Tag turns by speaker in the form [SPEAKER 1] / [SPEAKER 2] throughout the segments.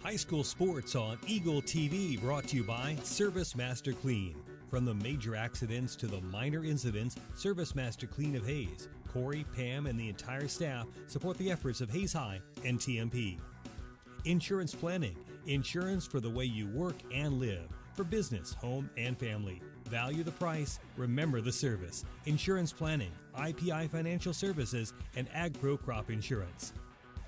[SPEAKER 1] High school sports on Eagle TV, brought to you by Service Master Clean. From the major accidents to the minor incidents, Service Master Clean of Hayes, Corey, Pam, and the entire staff support the efforts of Hayes High and TMP. Insurance planning, insurance for the way you work and live, for business, home, and family. Value the price, remember the service. Insurance planning, IPI Financial Services, and AgPro Crop Insurance.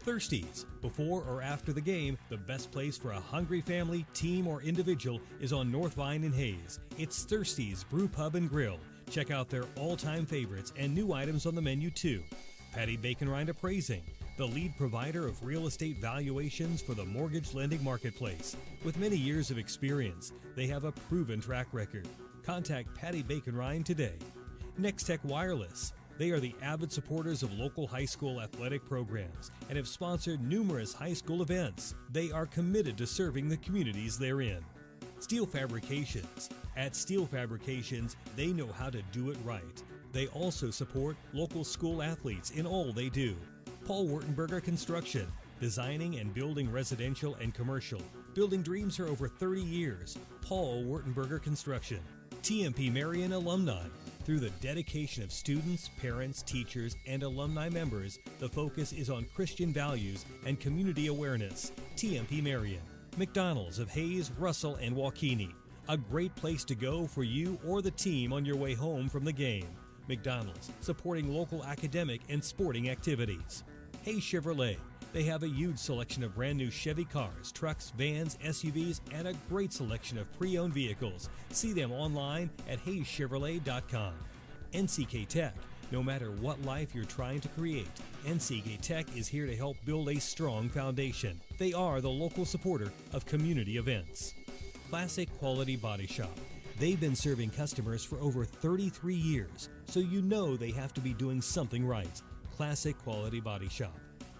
[SPEAKER 1] Thirsties. Before or after the game, the best place for a hungry family, team, or individual is on North Vine in Hayes. It's Thirsties Brew Pub and Grill. Check out their all-time favorites and new items on the menu too. Patty Bacon Rind Appraising, the lead provider of real estate valuations for the mortgage lending marketplace. With many years of experience, they have a proven track record. Contact Patty Bacon Rind today. Next Tech Wireless. They are the avid supporters of local high school athletic programs and have sponsored numerous high school events. They are committed to serving the communities they're in. Steel Fabrications. At Steel Fabrications, they know how to do it right. They also support local school athletes in all they do. Paul Wurtenberger Construction. Designing and building residential and commercial. Building dreams for over 30 years. Paul Wurtenberger Construction. TMP Marion Alumni. Through the dedication of students, parents, teachers, and alumni members, the focus is on Christian values and community awareness. TMP Marion. McDonald's of Hayes, Russell, and Waukene. A great place to go for you or the team on your way home from the game. McDonald's, supporting local academic and sporting activities. Hayes Chevrolet. They have a huge selection of brand new Chevy cars, trucks, vans, SUVs, and a great selection of pre-owned vehicles. See them online at hayeschevrolet.com. NCK Tech. No matter what life you're trying to create, NCK Tech is here to help build a strong foundation. They are the local supporter of community events. Classic Quality Body Shop. They've been serving customers for over 33 years, so you know they have to be doing something right. Classic Quality Body Shop.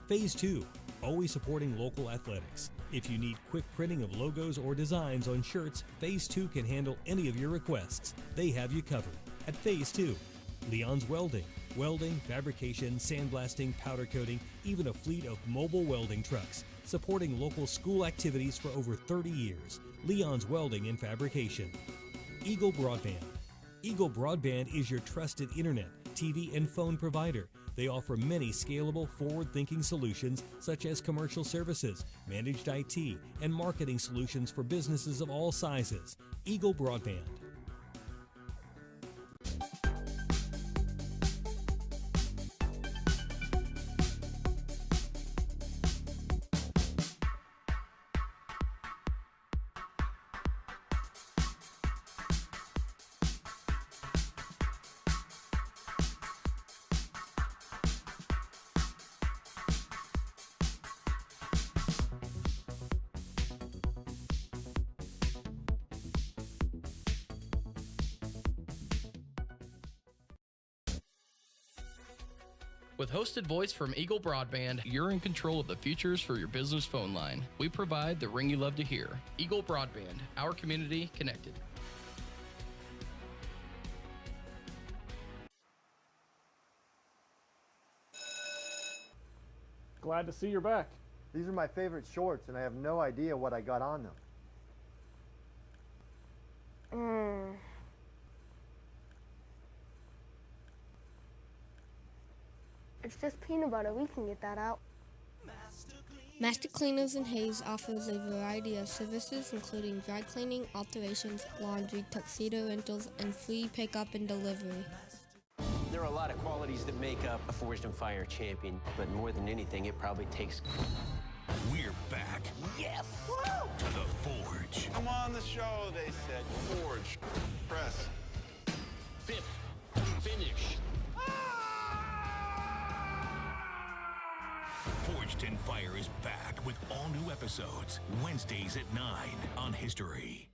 [SPEAKER 1] Phase 2, always supporting local athletics. If you need quick printing of logos or designs on shirts, Phase 2 can handle any of your requests. They have you covered. At Phase 2, Leon's Welding. Welding, fabrication, sandblasting, powder coating, even a fleet of mobile welding trucks. Supporting local school activities for over 30 years. Leon's Welding and Fabrication. Eagle Broadband. Eagle Broadband is your trusted internet, TV, and phone provider. They offer many scalable, forward-thinking solutions such as commercial services, managed IT, and marketing solutions for businesses of all sizes. Eagle Broadband.
[SPEAKER 2] With hosted voice from Eagle Broadband, you're in control of the futures for your business phone line. We provide the ring you love to hear. Eagle Broadband, our community connected.
[SPEAKER 3] Glad to see you're back.
[SPEAKER 4] These are my favorite shorts, and I have no idea what I got on them.
[SPEAKER 5] It's just peanut butter. We can get that out.
[SPEAKER 6] Master Cleaners in Hayes offers a variety of services including dry cleaning, alterations, laundry, tuxedo rentals, and free pickup and delivery.
[SPEAKER 7] There are a lot of qualities that make up a Forged and Fire champion, but more than anything, it probably takes...
[SPEAKER 8] We're back.
[SPEAKER 7] Yes!
[SPEAKER 8] Woo! To the Forge.
[SPEAKER 9] Come on the show, they said. Forge. Press.
[SPEAKER 7] Fifth. Finish.
[SPEAKER 8] Forged in Fire is back with all new episodes, Wednesdays at 9 on History.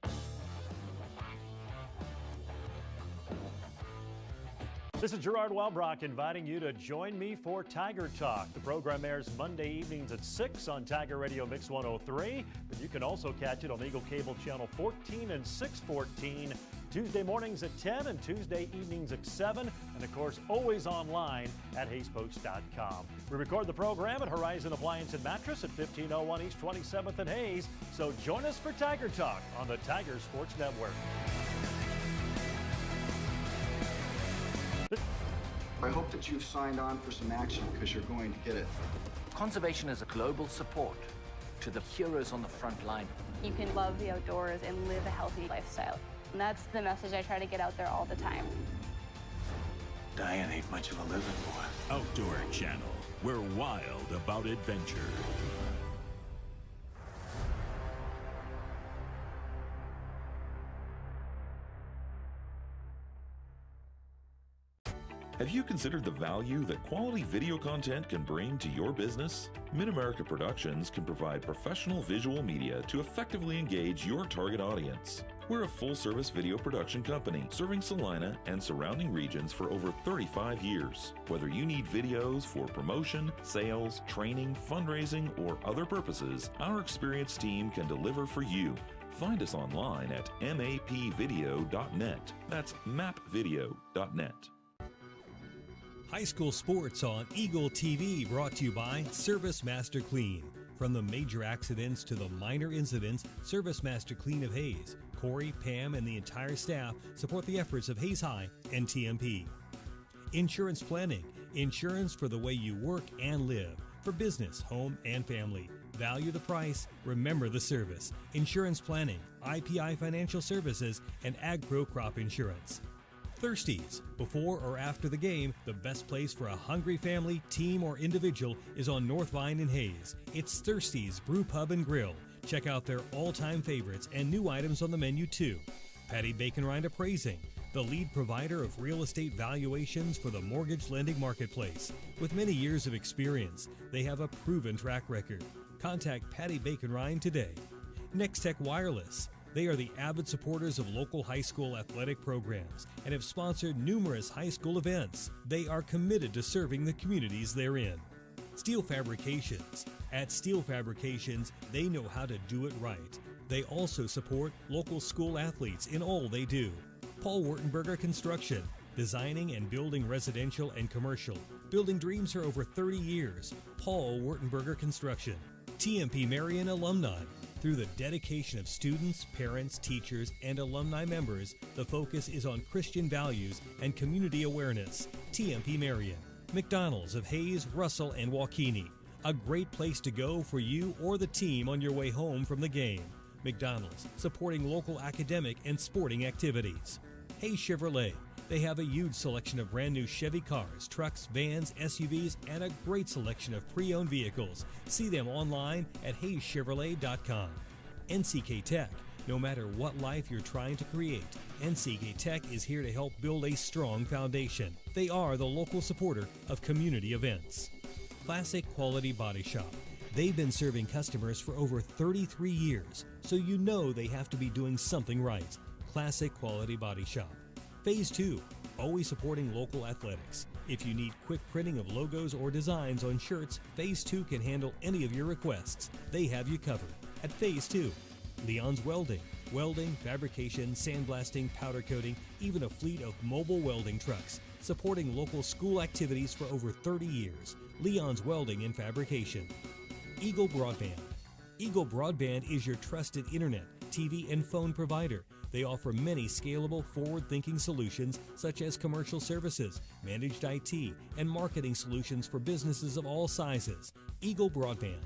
[SPEAKER 3] This is Gerard Walbrock inviting you to join me for Tiger Talk. The program airs Monday evenings at 6 on Tiger Radio Mix 103, but you can also catch it on Eagle Cable Channel 14 and 614 Tuesday mornings at 10 and Tuesday evenings at 7. And of course, always online at HaysPost.com. We record the program at Horizon Appliance and Mattress at 1501 East 27th and Hayes. So join us for Tiger Talk on the Tiger Sports Network.
[SPEAKER 10] I hope that you've signed on for some action because you're going to get it.
[SPEAKER 11] Conservation is a global support to the heroes on the front line.
[SPEAKER 12] You can love the outdoors and live a healthy lifestyle. And that's the message I try to get out there all the time.
[SPEAKER 8] Diane ain't much of a living boy.
[SPEAKER 13] Outdoor Channel. We're wild about adventure.
[SPEAKER 14] Have you considered the value that quality video content can bring to your business? Mid-America Productions can provide professional visual media to effectively engage your target audience. We're a full-service video production company serving Salina and surrounding regions for over 35 years. Whether you need videos for promotion, sales, training, fundraising, or other purposes, our experienced team can deliver for you. Find us online at mapvideo.net. That's mapvideo.net.
[SPEAKER 1] High school sports on Eagle TV, brought to you by Service Master Clean. From the major accidents to the minor incidents, Service Master Clean of Hayes, Corey, Pam, and the entire staff support the efforts of Hayes High and TMP. Insurance planning, insurance for the way you work and live, for business, home, and family. Value the price, remember the service. Insurance planning, IPI Financial Services, and AgPro Crop Insurance. Thirsties. Before or after the game, the best place for a hungry family, team, or individual is on North Vine in Hayes. It's Thirsties Brew Pub and Grill. Check out their all-time favorites and new items on the menu too. Patty Bacon Rind Appraising, the lead provider of real estate valuations for the mortgage lending marketplace. With many years of experience, they have a proven track record. Contact Patty Bacon Rind today. Next Tech Wireless. They are the avid supporters of local high school athletic programs and have sponsored numerous high school events. They are committed to serving the communities they're in. Steel Fabrications. At Steel Fabrications, they know how to do it right. They also support local school athletes in all they do. Paul Wurtenberger Construction. Designing and building residential and commercial. Building dreams for over 30 years. Paul Wurtenberger Construction. TMP Marion Alumni. Through the dedication of students, parents, teachers, and alumni members, the focus is on Christian values and community awareness. TMP Marion. McDonald's of Hayes, Russell, and Waukene. A great place to go for you or the team on your way home from the game. McDonald's, supporting local academic and sporting activities. Hayes Chevrolet. They have a huge selection of brand new Chevy cars, trucks, vans, SUVs, and a great selection of pre-owned vehicles. See them online at hayschevrolet.com. NCK Tech. No matter what life you're trying to create, NCK Tech is here to help build a strong foundation. They are the local supporter of community events. Classic Quality Body Shop. They've been serving customers for over 33 years, so you know they have to be doing something right. Classic Quality Body Shop. Phase 2, always supporting local athletics. If you need quick printing of logos or designs on shirts, Phase 2 can handle any of your requests. They have you covered. At Phase 2, Leon's Welding. Welding, fabrication, sandblasting, powder coating, even a fleet of mobile welding trucks. Supporting local school activities for over 30 years. Leon's Welding and Fabrication. Eagle Broadband. Eagle Broadband is your trusted internet, TV, and phone provider. They offer many scalable, forward-thinking solutions such as commercial services, managed IT, and marketing solutions for businesses of all sizes. Eagle Broadband.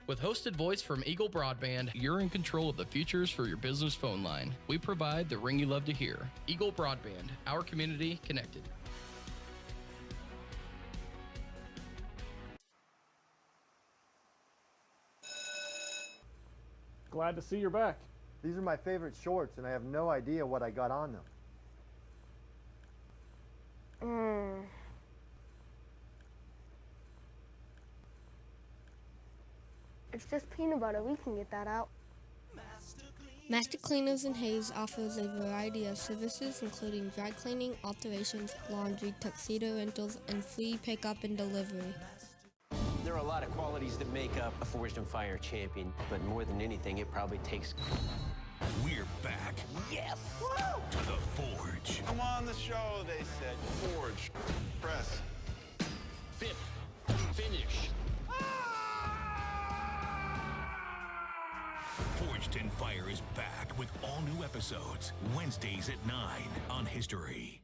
[SPEAKER 2] With hosted voice from Eagle Broadband, you're in control of the futures for your business phone line. We provide the ring you love to hear. Eagle Broadband, our community connected.
[SPEAKER 15] glad to see you're back.
[SPEAKER 4] These are my favorite shorts, and I have no idea what I got on them.
[SPEAKER 5] It's just peanut butter. We can get that out.
[SPEAKER 6] Master Cleaners and Hayes offers a variety of services including dry cleaning, alterations, laundry, tuxedo rentals, and free pickup and delivery.
[SPEAKER 7] There are a lot of qualities that make up a Forged in Fire champion, but more than anything, it probably takes...
[SPEAKER 8] We're back.
[SPEAKER 7] Yes!
[SPEAKER 8] Woo! To the Forge.
[SPEAKER 9] Come on the show, they said. Forge. Press.
[SPEAKER 7] Fifth. Finish.
[SPEAKER 8] Forged in Fire is back with all new episodes, Wednesdays at 9 on History.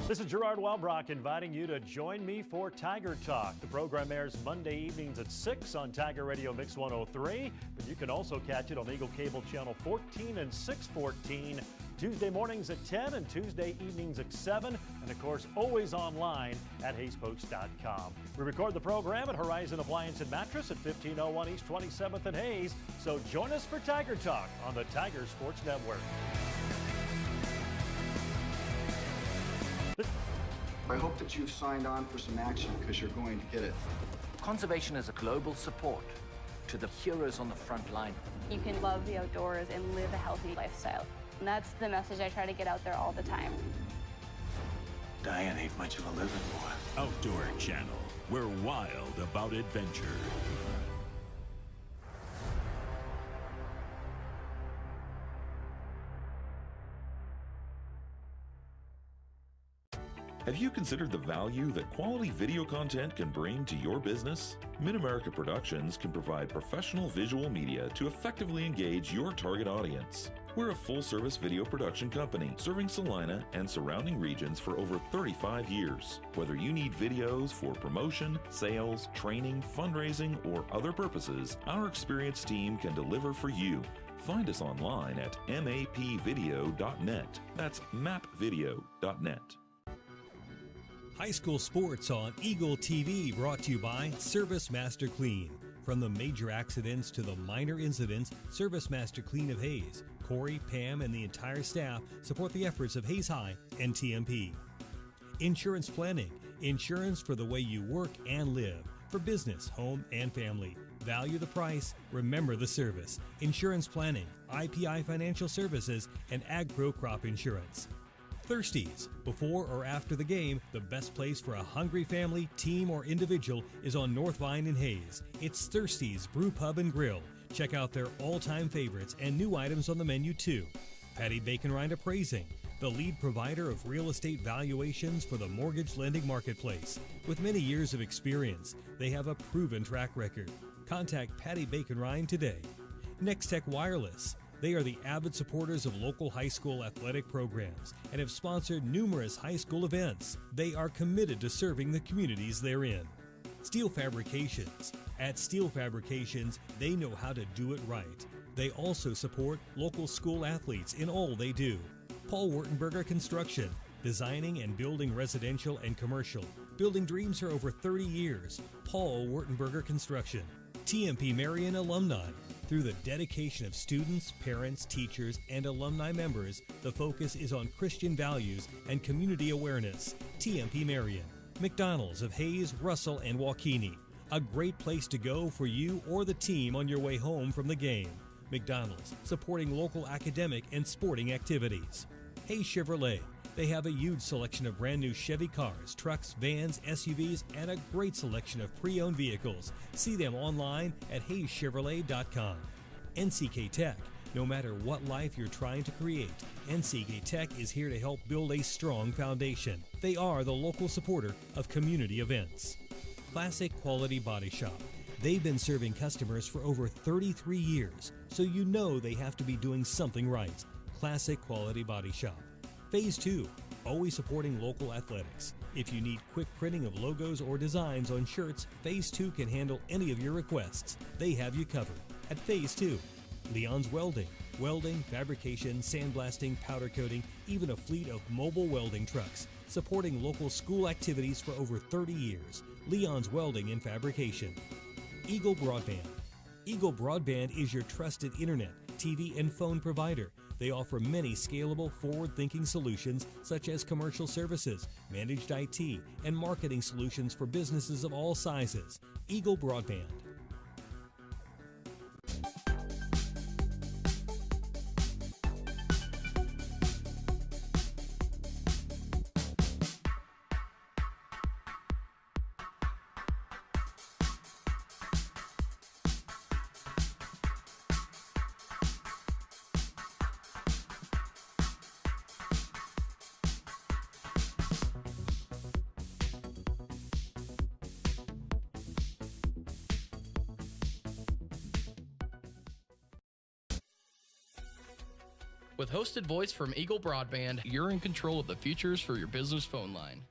[SPEAKER 3] This is Gerard Welbrock inviting you to join me for Tiger Talk. The program airs Monday evenings at 6 on Tiger Radio Mix 103, but you can also catch it on Eagle Cable Channel 14 and 614, Tuesday mornings at 10 and Tuesday evenings at 7, and of course always online at HayesPost.com. We record the program at Horizon Appliance and Mattress at 1501 East 27th and Hayes, so join us for Tiger Talk on the Tiger Sports Network.
[SPEAKER 10] I hope that you've signed on for some action because you're going to get it.
[SPEAKER 11] Conservation is a global support to the heroes on the front line.
[SPEAKER 12] You can love the outdoors and live a healthy lifestyle. And that's the message I try to get out there all the time.
[SPEAKER 9] Diane ain't much of a living boy.
[SPEAKER 13] Outdoor Channel. We're wild about adventure.
[SPEAKER 14] Have you considered the value that quality video content can bring to your business? Mid-America Productions can provide professional visual media to effectively engage your target audience. We're a full-service video production company serving Salina and surrounding regions for over 35 years. Whether you need videos for promotion, sales, training, fundraising, or other purposes, our experienced team can deliver for you. Find us online at mapvideo.net. That's mapvideo.net.
[SPEAKER 1] High school sports on Eagle TV, brought to you by Service Master Clean. From the major accidents to the minor incidents, Service Master Clean of Hayes, Corey, Pam, and the entire staff support the efforts of Hayes High and TMP. Insurance planning, insurance for the way you work and live, for business, home, and family. Value the price, remember the service. Insurance planning, IPI Financial Services, and AgPro Crop Insurance. Thirsties. Before or after the game, the best place for a hungry family, team, or individual is on North Vine in Hayes. It's Thirsties Brew Pub and Grill. Check out their all-time favorites and new items on the menu too. Patty Bacon Rind Appraising, the lead provider of real estate valuations for the mortgage lending marketplace. With many years of experience, they have a proven track record. Contact Patty Bacon Rind today. Next Tech Wireless. They are the avid supporters of local high school athletic programs and have sponsored numerous high school events. They are committed to serving the communities they're in. Steel Fabrications. At Steel Fabrications, they know how to do it right. They also support local school athletes in all they do. Paul Wurtenberger Construction. Designing and building residential and commercial. Building dreams for over 30 years. Paul Wurtenberger Construction. TMP Marion Alumni. Through the dedication of students, parents, teachers, and alumni members, the focus is on Christian values and community awareness. TMP Marion. McDonald's of Hayes, Russell, and Waukene. A great place to go for you or the team on your way home from the game. McDonald's, supporting local academic and sporting activities. Hayes Chevrolet. They have a huge selection of brand new Chevy cars, trucks, vans, SUVs, and a great selection of pre-owned vehicles. See them online at HayesChevrolet.com. NCK Tech. No matter what life you're trying to create, NCK Tech is here to help build a strong foundation. They are the local supporter of community events. Classic Quality Body Shop. They've been serving customers for over 33 years, so you know they have to be doing something right. Classic Quality Body Shop. Phase 2, always supporting local athletics. If you need quick printing of logos or designs on shirts, Phase 2 can handle any of your requests. They have you covered. At Phase 2, Leon's Welding. Welding, fabrication, sandblasting, powder coating, even a fleet of mobile welding trucks. supporting local school activities for over 30 years. Leon's Welding and Fabrication. Eagle Broadband. Eagle Broadband is your trusted internet, TV, and phone provider. They offer many scalable, forward-thinking solutions such as commercial services, managed IT, and marketing solutions for businesses of all sizes. Eagle Broadband.
[SPEAKER 2] With hosted voice from Eagle Broadband, you're in control of the futures for your business phone line.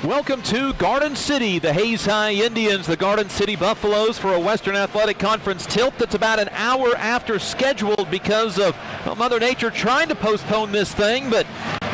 [SPEAKER 15] Welcome to Garden City, the Hayes High Indians, the Garden City Buffaloes for a Western Athletic Conference tilt that's about an hour after scheduled because of Mother Nature trying to postpone this thing, but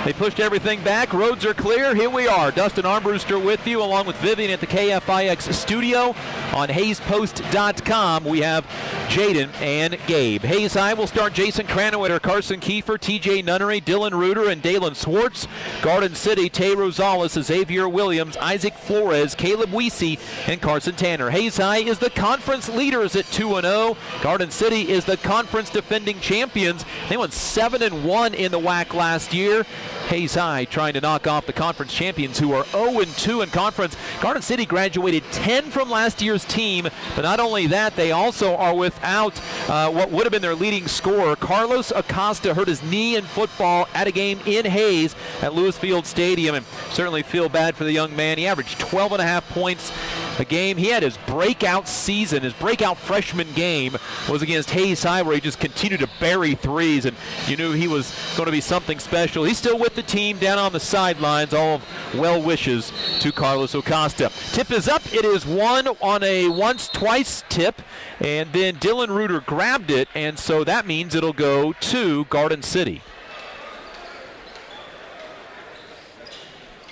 [SPEAKER 15] they pushed everything back. Roads are clear. Here we are. Dustin Armbruster with you, along with Vivian at the KFIX studio. On HayesPost.com, we have Jaden and Gabe. Hayes High will start Jason Cranwitter, Carson Kiefer, TJ Nunnery, Dylan Reuter, and Dalen Swartz. Garden City, Tay Rosales, Xavier Williams, Isaac Flores, Caleb Weesey, and Carson Tanner. Hayes High is the conference leaders at 2-0. Garden City is the conference defending champions. They went 7-1 in the WAC last year. Hayes High trying to knock off the conference champions who are 0-2 in conference. Garden City graduated 10 from last year's team, but not only that, they also are without what would have been their leading scorer. Carlos Acosta hurt his knee in football at a game in Hayes at Lewis Field Stadium, and certainly feel bad for the young man. He averaged 12.5 points a game. He had his breakout season. His breakout freshman game was against Hayes High, where he just continued to bury threes, and you knew he was going to be something special. He's still with the team down on the sidelines. All of well wishes to Carlos Acosta. Tip is up. It is one on a once-twice tip, and then Dylan Reuter grabbed it, and so that means it'll go to Garden City.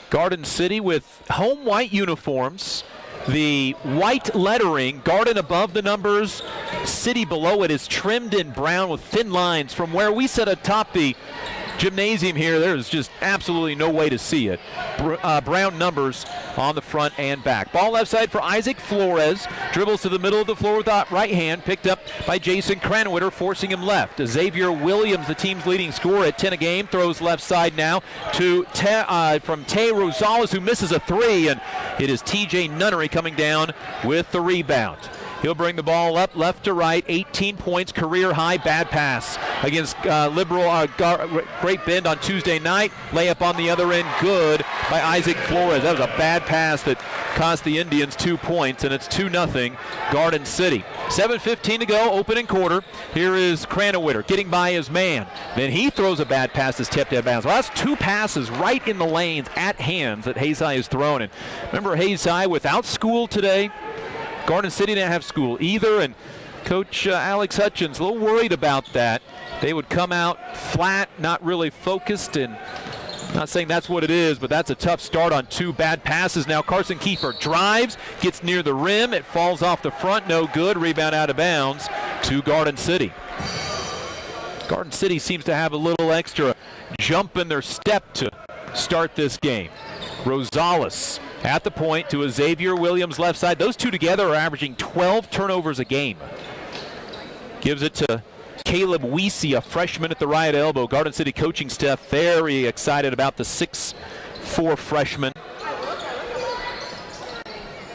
[SPEAKER 15] Garden City with home white uniforms. The white lettering, Garden above the numbers, City below it, is trimmed in brown with thin lines. From where we sit atop the gymnasium here, there's just absolutely no way to see it. Brown numbers on the front and back. Ball left side for Isaac Flores. Dribbles to the middle of the floor with the right hand. Picked up by Jason Cranwitter, forcing him left. Xavier Williams, the team's leading scorer at 10 a game, throws left side now to from Tay Rosales, who misses a three, and it is TJ Nunnery coming down with the rebound. He'll bring the ball up left to right. 18 points, career high. Bad pass against Great Bend on Tuesday night. Layup on the other end, good by Isaac Flores. That was a bad pass that cost the Indians 2 points, and it's 2-0 Garden City. 7:15 to go, opening quarter. Here is Cranwitter getting by his man. Then he throws a bad pass that's tipped out of bounds. Well, that's two passes right in the lanes at hands that Hayes High has thrown. And remember, Hayes High without school today. Garden City didn't have school either, and Coach Alex Hutchins a little worried about that. They would come out flat, not really focused, and not saying that's what it is, but that's a tough start on two bad passes. Now Carson Kiefer drives, gets near the rim, it falls off the front, no good, rebound out of bounds to Garden City. Garden City seems to have a little extra jump in their step to start this game. Rosales at the point to Xavier Williams left side. Those two together are averaging 12 turnovers a game. Gives it to Caleb Weesey, a freshman at the right elbow. Garden City coaching staff very excited about the 6'4" freshman.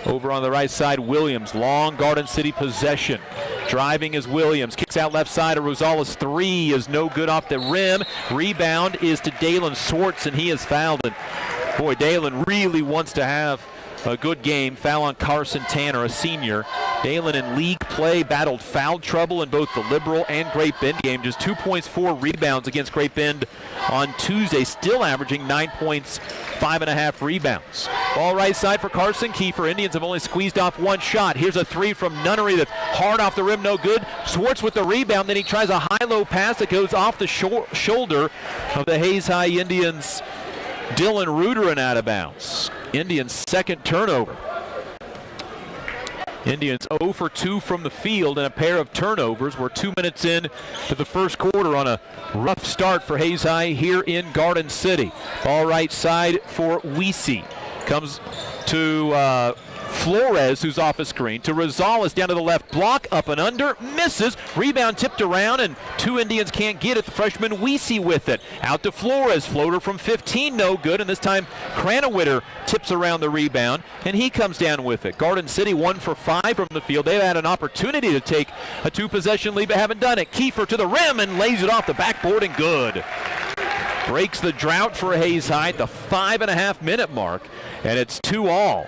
[SPEAKER 15] Over on the right side, Williams, long Garden City possession. Driving is Williams, kicks out left side of Rosales. Three is no good off the rim. Rebound is to Dalen Swartz, and he is fouled. And boy, Dalen really wants to have a good game. Foul on Carson Tanner, a senior. Dalen in league play battled foul trouble in both the Liberal and Great Bend game. Just 2 points, 4 rebounds against Great Bend on Tuesday. Still averaging 9 points, 5.5 rebounds. Ball right side for Carson Kiefer. Indians have only squeezed off one shot. Here's a three from Nunnery that's hard off the rim, no good. Swartz with the rebound. Then he tries a high-low pass that goes off the shoulder of the Hayes High Indians' Dylan Reuter and out of bounds. Indians' second turnover. Indians 0 for 2 from the field and a pair of turnovers. We're 2 minutes in to the first quarter on a rough start for Hayes High here in Garden City. Ball right side for Weesey. Comes to Flores, who's off a screen, to Rosales down to the left block, up and under, misses, rebound tipped around, and two Indians can't get it. The freshman Weesey with it. Out to Flores, floater from 15, no good, and this time Cranwitter tips around the rebound, and he comes down with it. Garden City 1 for 5 from the field. They've had an opportunity to take a two-possession lead, but haven't done it. Kiefer to the rim and lays it off the backboard and good. Breaks the drought for Hayes High at the 5.5-minute mark, and it's 2-all.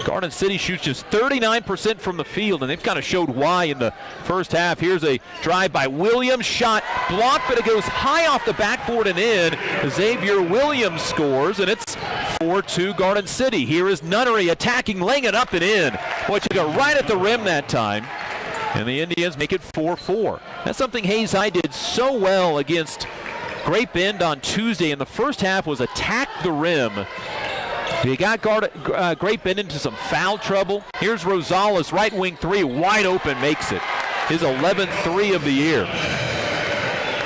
[SPEAKER 15] Garden City shoots just 39% from the field, and they've kind of showed why in the first half. Here's a drive by Williams, shot blocked, but it goes high off the backboard and in. Xavier Williams scores, and it's 4-2 Garden City. Here is Nunnery attacking, laying it up and in. Boy, took it right at the rim that time. And the Indians make it 4-4. That's something Hayes High did so well against Great Bend on Tuesday in the first half, was attack the rim. They got Great Bend into some foul trouble. Here's Rosales, right wing three, wide open, makes it. His 11th three of the year.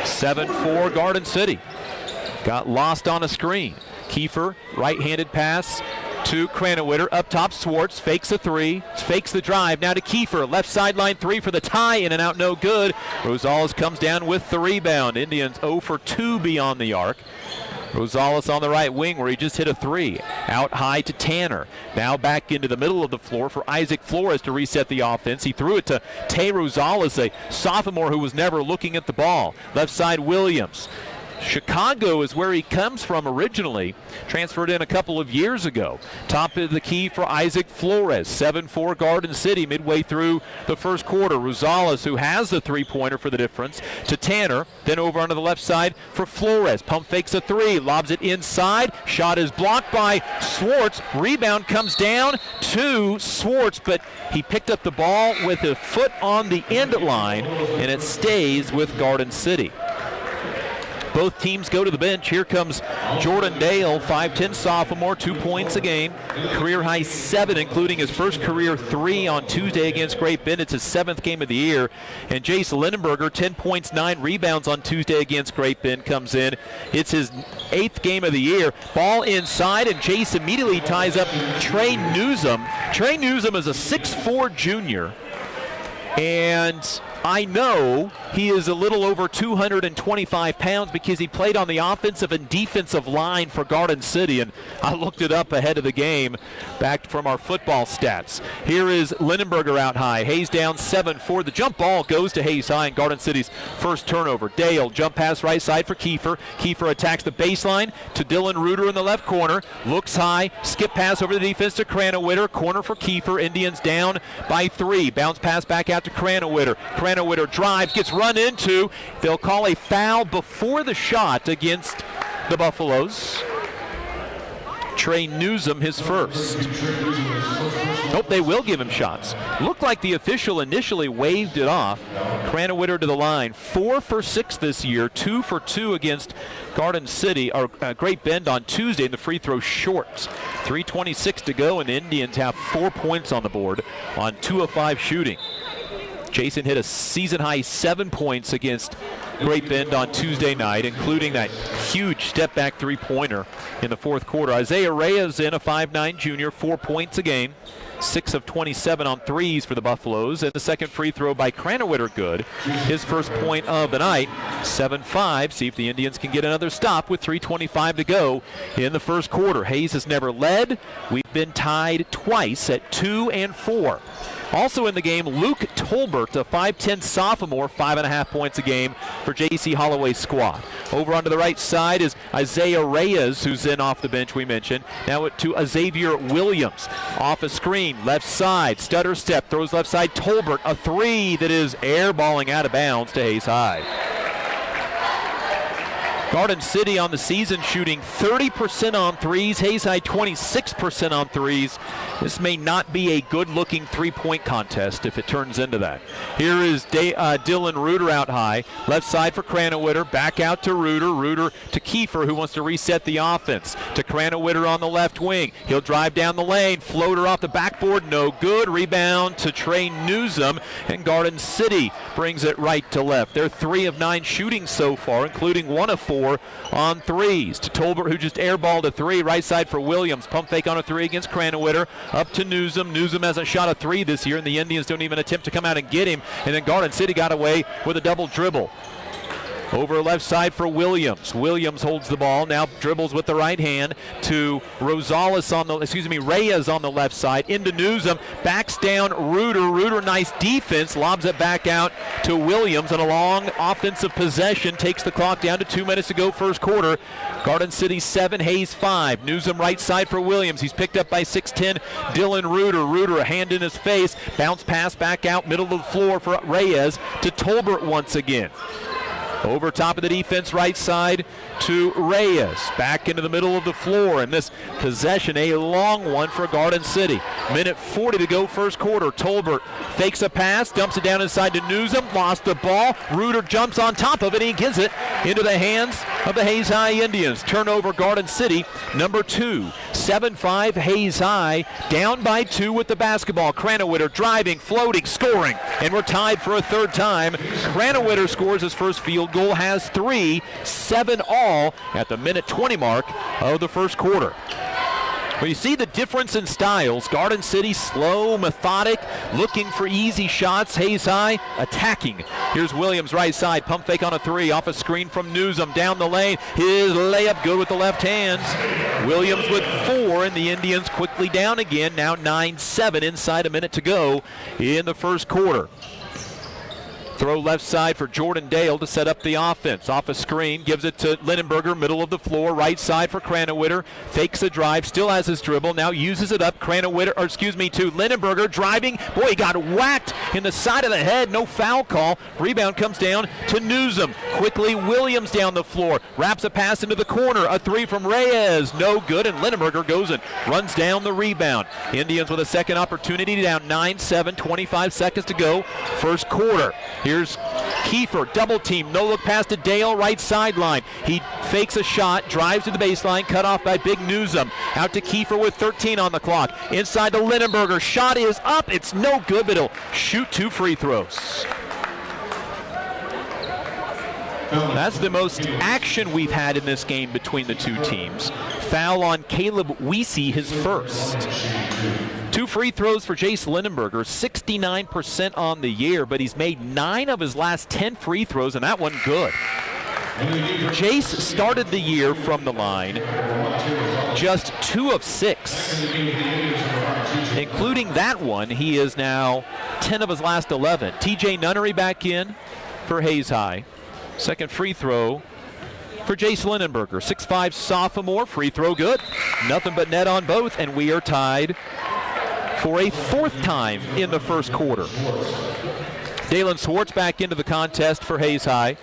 [SPEAKER 15] 7-4 Garden City. Got lost on a screen. Kiefer, right-handed pass to Cranowitter. Up top, Swartz fakes a three, fakes the drive. Now to Kiefer, left sideline three for the tie, in and out, no good. Rosales comes down with the rebound. Indians 0 for 2 beyond the arc. Rosales on the right wing where he just hit a three. Out high to Tanner. Now back into the middle of the floor for Isaac Flores to reset the offense. He threw it to Tay Rosales, a sophomore who was never looking at the ball. Left side, Williams. Chicago is where he comes from originally. Transferred in a couple of years ago. Top of the key for Isaac Flores. 7-4 Garden City midway through the first quarter. Rosales, who has the three-pointer for the difference, to Tanner. Then over onto the left side for Flores. Pump fakes a three. Lobs it inside. Shot is blocked by Swartz. Rebound comes down to Swartz, but he picked up the ball with a foot on the end line, and it stays with Garden City. Both teams go to the bench. Here comes Jordan Dale, 5'10 sophomore, 2 points a game. Career high 7, including his first career 3 on Tuesday against Great Bend. It's his 7th game of the year. And Jace Lindenberger, 10 points, 9 rebounds on Tuesday against Great Bend, comes in. It's his 8th game of the year. Ball inside, and Jace immediately ties up Trey Newsom. Trey Newsom is a 6'4 junior. And I know he is a little over 225 pounds because he played on the offensive and defensive line for Garden City, and I looked it up ahead of the game back from our football stats. Here is Lindenberger out high. Hayes down 7-4. The jump ball goes to Hayes High, and Garden City's first turnover. Dale, jump pass right side for Kiefer. Kiefer attacks the baseline to Dylan Reuter in the left corner. Looks high, skip pass over the defense to Cranowitter. Corner for Kiefer. Indians down by 3. Bounce pass back out to Cranowitter. Cranowitter drives, gets run into. They'll call a foul before the shot against the Buffaloes. Trey Newsom, his first. Nope, they will give him shots. Looked like the official initially waved it off. Cranowitter to the line. 4 for 6 this year. 2 for 2 against Garden City, or Great Bend on Tuesday, and the free throw short. 3:26 to go, and the Indians have 4 points on the board on 2 of 5 shooting. Jason hit a season-high 7 points against Great Bend on Tuesday night, including that huge step-back three-pointer in the fourth quarter. Isaiah Reyes in, a 5'9 junior, 4 points a game. 6 of 27 on threes for the Buffaloes, and the second free throw by Cranowitter good. His first point of the night. 7-5. See if the Indians can get another stop with 3:25 to go in the first quarter. Hayes has never led. We've been tied twice at 2 and 4. Also in the game, Luke Tolbert, a 5'10 sophomore, 5.5 points a game for J.C. Holloway's squad. Over onto the right side is Isaiah Reyes, who's in off the bench, we mentioned. Now to Xavier Williams. Off a screen, left side, stutter step, throws left side, Tolbert, a three that is airballing out of bounds to Hayes High. Garden City on the season shooting 30% on threes. Hayes High 26% on threes. This may not be a good-looking three-point contest if it turns into that. Here is Dylan Reuter out high. Left side for Cranowitter. Back out to Reuter. Reuter to Kiefer, who wants to reset the offense. To Cranowitter on the left wing. He'll drive down the lane. Floater off the backboard. No good. Rebound to Trey Newsom. And Garden City brings it right to left. They're 3 of 9 shooting so far, including 1 of 4 on threes. To Tolbert, who just airballed a 3. Right side for Williams. Pump fake on a 3 against Cranowitter. Up to Newsom. Newsom hasn't shot a 3 this year, and the Indians don't even attempt to come out and get him. And then Garden City got away with a double dribble. Over left side for Williams. Williams holds the ball, now dribbles with the right hand to Reyes on the left side, into Newsom, backs down Reuter. Reuter, nice defense, lobs it back out to Williams, and a long offensive possession takes the clock down to 2 minutes to go first quarter. Garden City 7, Hayes 5. Newsom right side for Williams. He's picked up by 6'10", Dylan Reuter. Reuter, a hand in his face, bounce pass back out, middle of the floor for Reyes to Tolbert once again. Over top of the defense, right side to Reyes. Back into the middle of the floor, and this possession, a long one for Garden City. Minute 40 to go, first quarter. Tolbert fakes a pass, dumps it down inside to Newsom, lost the ball. Reuter jumps on top of it, and he gives it into the hands of the Hayes High Indians. Turnover, Garden City, number 2. 7-5 Hayes High, down by 2 with the basketball. Cranowitter driving, floating, scoring, and we're tied for a third time. Cranowitter scores his first field goal, has 3, 7 all at the minute 20 mark of the first quarter. Well, you see the difference in styles. Garden City slow, methodic, looking for easy shots. Hayes High attacking. Here's Williams right side, pump fake on a 3, off a screen from Newsom, down the lane. His layup good with the left hand. Williams with 4, and the Indians quickly down again. Now 9-7 inside a minute to go in the first quarter. Throw left side for Jordan Dale to set up the offense. Off a screen, gives it to Lindenberger, middle of the floor. Right side for Cranowitter. Fakes a drive, still has his dribble. Now uses it up. To Lindenberger driving. Boy, he got whacked in the side of the head. No foul call. Rebound comes down to Newsom. Quickly, Williams down the floor. Wraps a pass into the corner. A 3 from Reyes. No good, and Lindenberger goes and runs down the rebound. Indians with a second opportunity, down 9-7, 25 seconds to go. First quarter. Here's Kiefer, double team, no look pass to Dale, right sideline. He fakes a shot, drives to the baseline, cut off by Big Newsom. Out to Kiefer with 13 on the clock. Inside to Lindenberger, shot is up, it's no good, but he'll shoot 2 free throws. That's the most action we've had in this game between the two teams. Foul on Caleb Weesey, his first. 2 free throws for Jace Lindenberger, 69% on the year, but he's made 9 of his last 10 free throws, and that one good. Jace started the year from the line just 2 of 6. Including that one, he is now 10 of his last 11. TJ Nunnery back in for Hayes High. Second free throw for Jace Lindenberger. 6'5 sophomore, free throw good. Nothing but net on both, and we are tied for a 4th time in the first quarter. Dalen Swartz back into the contest for Hayes High.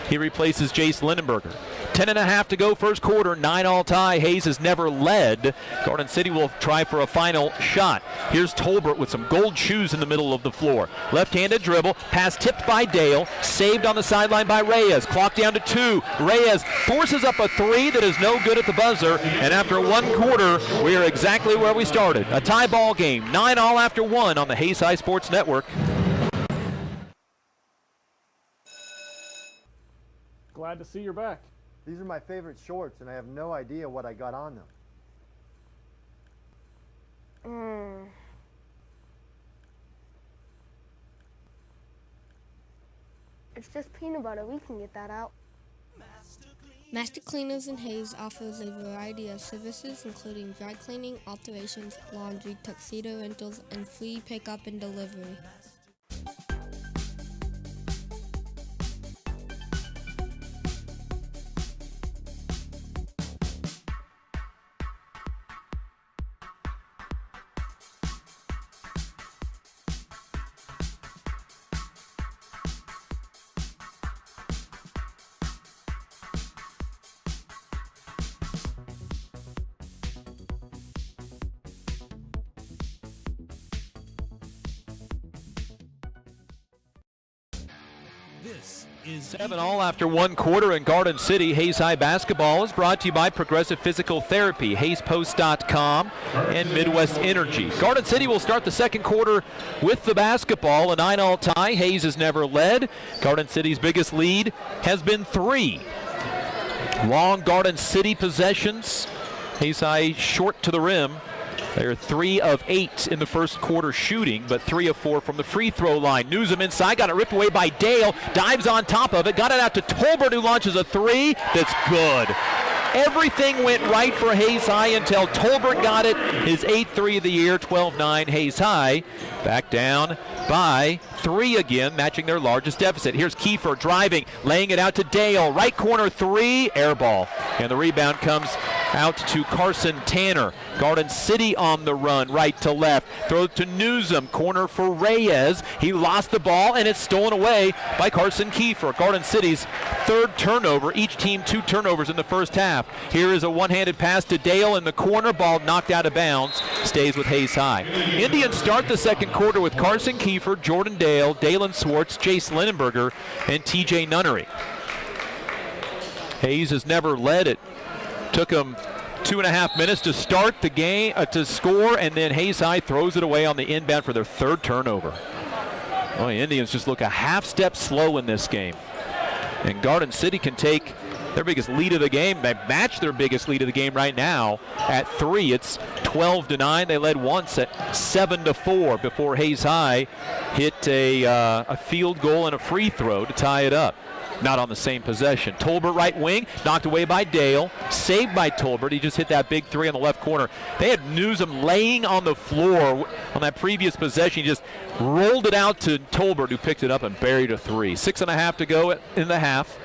[SPEAKER 15] He replaces Jace Lindenberger. 10.5 to go, first quarter, 9-all tie. Hayes has never led. Garden City will try for a final shot. Here's Tolbert with some gold shoes in the middle of the floor. Left-handed dribble, pass tipped by Dale, saved on the sideline by Reyes. Clock down to 2. Reyes forces up a 3 that is no good at the buzzer, and after 1 quarter, we are exactly where we started. A tie ball game, 9-all after 1 on the Hayes High Sports Network.
[SPEAKER 16] Glad to see you're back.
[SPEAKER 4] These are my favorite shorts, and I have no idea what I got on them.
[SPEAKER 5] It's just peanut butter. We can get that out.
[SPEAKER 6] Master Cleaners in Hayes offers a variety of services including dry cleaning, alterations, laundry, tuxedo rentals, and free pickup and delivery.
[SPEAKER 1] This is
[SPEAKER 15] 7-all after 1 quarter in Garden City. Hayes High basketball is brought to you by Progressive Physical Therapy, HayesPost.com, and Midwest Energy. Garden City will start the second quarter with the basketball. A 9-all tie. Hayes has never led. Garden City's biggest lead has been 3. Long Garden City possessions. Hayes High short to the rim. They're 3 of 8 in the first quarter shooting, but 3 of 4 from the free throw line. Newsom inside, got it ripped away by Dale, dives on top of it, got it out to Tolbert, who launches a 3 that's good. Everything went right for Hayes High until Tolbert got it, his 8th 3 of the year, 12-9 Hayes High. Back down by 3 again, matching their largest deficit. Here's Kiefer driving, laying it out to Dale. Right corner 3, air ball. And the rebound comes out to Carson Tanner. Garden City on the run, right to left. Throw to Newsom, corner for Reyes. He lost the ball, and it's stolen away by Carson Kiefer. Garden City's third turnover. Each team 2 turnovers in the first half. Here is a one-handed pass to Dale in the corner. Ball knocked out of bounds. Stays with Hayes High. Indians start the second quarter with Carson Kiefer, Jordan Dale, Dalen Swartz, Jace Linenberger, and TJ Nunnery. Hayes has never led it. Took him 2.5 minutes to start the game, to score, and then Hayes High throws it away on the inbound for their third turnover. Well, the Indians just look a half step slow in this game. And Garden City can take their biggest lead of the game. They match their biggest lead of the game right now at 3. It's 12-9. They led once at 7-4 before Hayes High hit a field goal and a free throw to tie it up. Not on the same possession. Tolbert right wing, knocked away by Dale, saved by Tolbert. He just hit that big 3 on the left corner. They had Newsom laying on the floor on that previous possession. He just rolled it out to Tolbert, who picked it up and buried a 3. 6.5 to go in the half.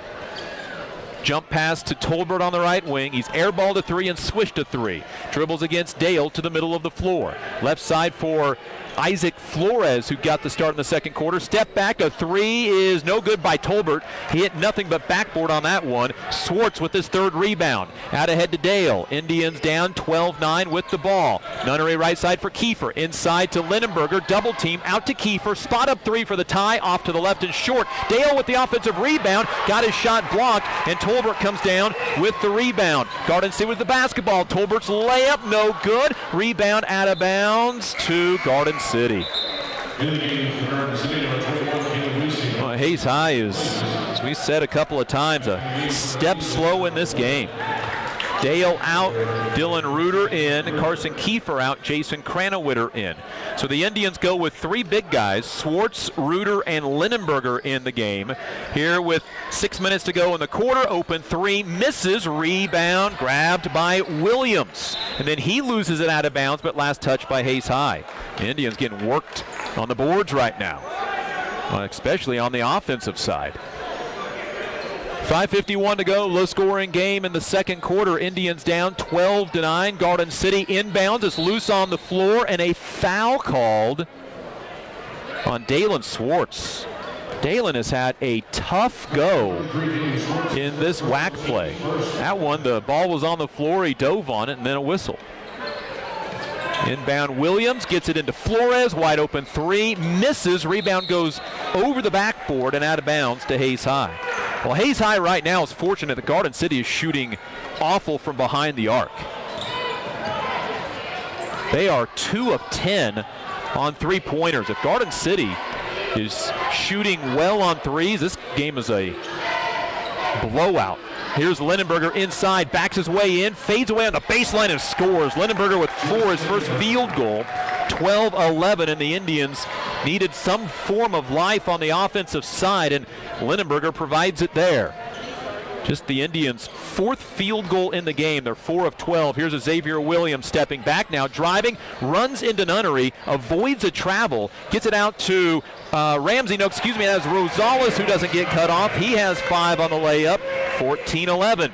[SPEAKER 15] Jump pass to Tolbert on the right wing. He's airballed a 3 and swished a 3. Dribbles against Dale to the middle of the floor. Left side for Isaac Flores, who got the start in the second quarter. Step back, a 3 is no good by Tolbert. He hit nothing but backboard on that one. Swartz with his third rebound. Out ahead to Dale. Indians down 12-9 with the ball. Nunnery right side for Kiefer. Inside to Linenberger. Double team out to Kiefer. Spot up 3 for the tie. Off to the left and short. Dale with the offensive rebound. Got his shot blocked, and Tolbert comes down with the rebound. Garden City with the basketball. Tolbert's layup, no good. Rebound out of bounds to Garden City. Well, Hayes High is, as we said a couple of times, a step slow in this game. Dale out, Dylan Reuter in, Carson Kiefer out, Jason Cranowitter in. So the Indians go with 3 big guys, Swartz, Reuter, and Linenberger in the game. Here with 6 minutes to go in the quarter, open 3, misses, rebound, grabbed by Williams. And then he loses it out of bounds, but last touch by Hayes High. The Indians getting worked on the boards right now, especially on the offensive side. 5:51 to go, low-scoring game in the second quarter. Indians down 12-9. Garden City inbounds. It's loose on the floor, and a foul called on Dalen Swartz. Dalen has had a tough go in this whack play. That one, the ball was on the floor. He dove on it, and then a whistle. Inbound Williams gets it into Flores. Wide open 3. Misses. Rebound goes over the backboard and out of bounds to Hayes High. Well, Hayes High right now is fortunate that Garden City is shooting awful from behind the arc. They are 2 of 10 on 3-pointers. If Garden City is shooting well on 3s, this game is a blowout. Here's Linenberger inside, backs his way in, fades away on the baseline and scores. Linenberger with 4, his first field goal. 12-11, and the Indians needed some form of life on the offensive side, and Linenberger provides it there. Just the Indians' 4th field goal in the game. They're 4 of 12. Here's a Xavier Williams stepping back now, driving, runs into Nunnery, avoids a travel, gets it out to Ramsey. No, excuse me, that's Rosales who doesn't get cut off. He has 5 on the layup, 14-11.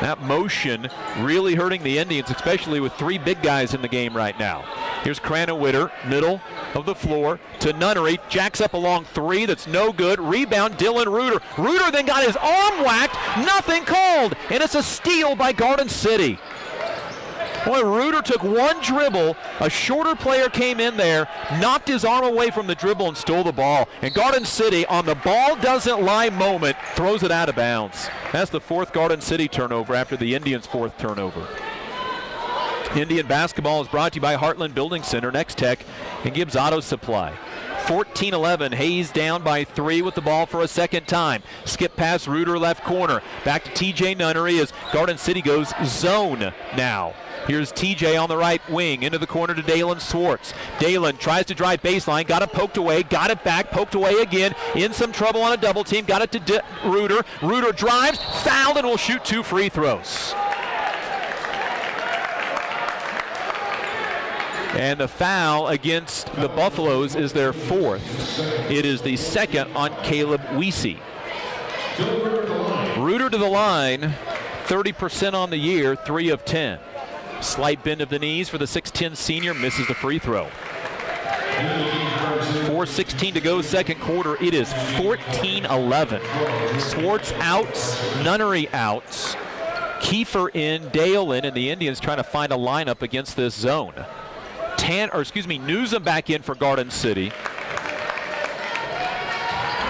[SPEAKER 15] That motion really hurting the Indians, especially with 3 big guys in the game right now. Here's Cranowitter, middle of the floor to Nunnery. Jacks up a long 3 that's no good. Rebound, Dylan Reuter. Reuter then got his arm whacked. Nothing called. And it's a steal by Garden City. Boy, Reuter took 1 dribble. A shorter player came in there, knocked his arm away from the dribble and stole the ball. And Garden City, on the ball doesn't lie moment, throws it out of bounds. That's the 4th Garden City turnover after the Indians' 4th turnover. Indian basketball is brought to you by Heartland Building Center, Next Tech, and Gibbs Auto Supply. 14-11, Hayes down by 3 with the ball for a second time. Skip pass, Reuter left corner. Back to TJ Nunnery as Garden City goes zone now. Here's TJ on the right wing, into the corner to Dalen Swartz. Dalen tries to drive baseline, got it poked away, got it back, poked away again, in some trouble on a double team, got it to Reuter. Reuter drives, fouled, and will shoot 2 free throws. And the foul against the Buffaloes is their 4th. It is the 2nd on Caleb Weesey. Reuter to the line, 30% on the year, 3 of 10. Slight bend of the knees for the 6'10 senior, misses the free throw. 4:16 to go, second quarter. It is 14-11. Swartz out, Nunnery out, Kiefer in, Dale in, and the Indians trying to find a lineup against this zone. Newsom back in for Garden City,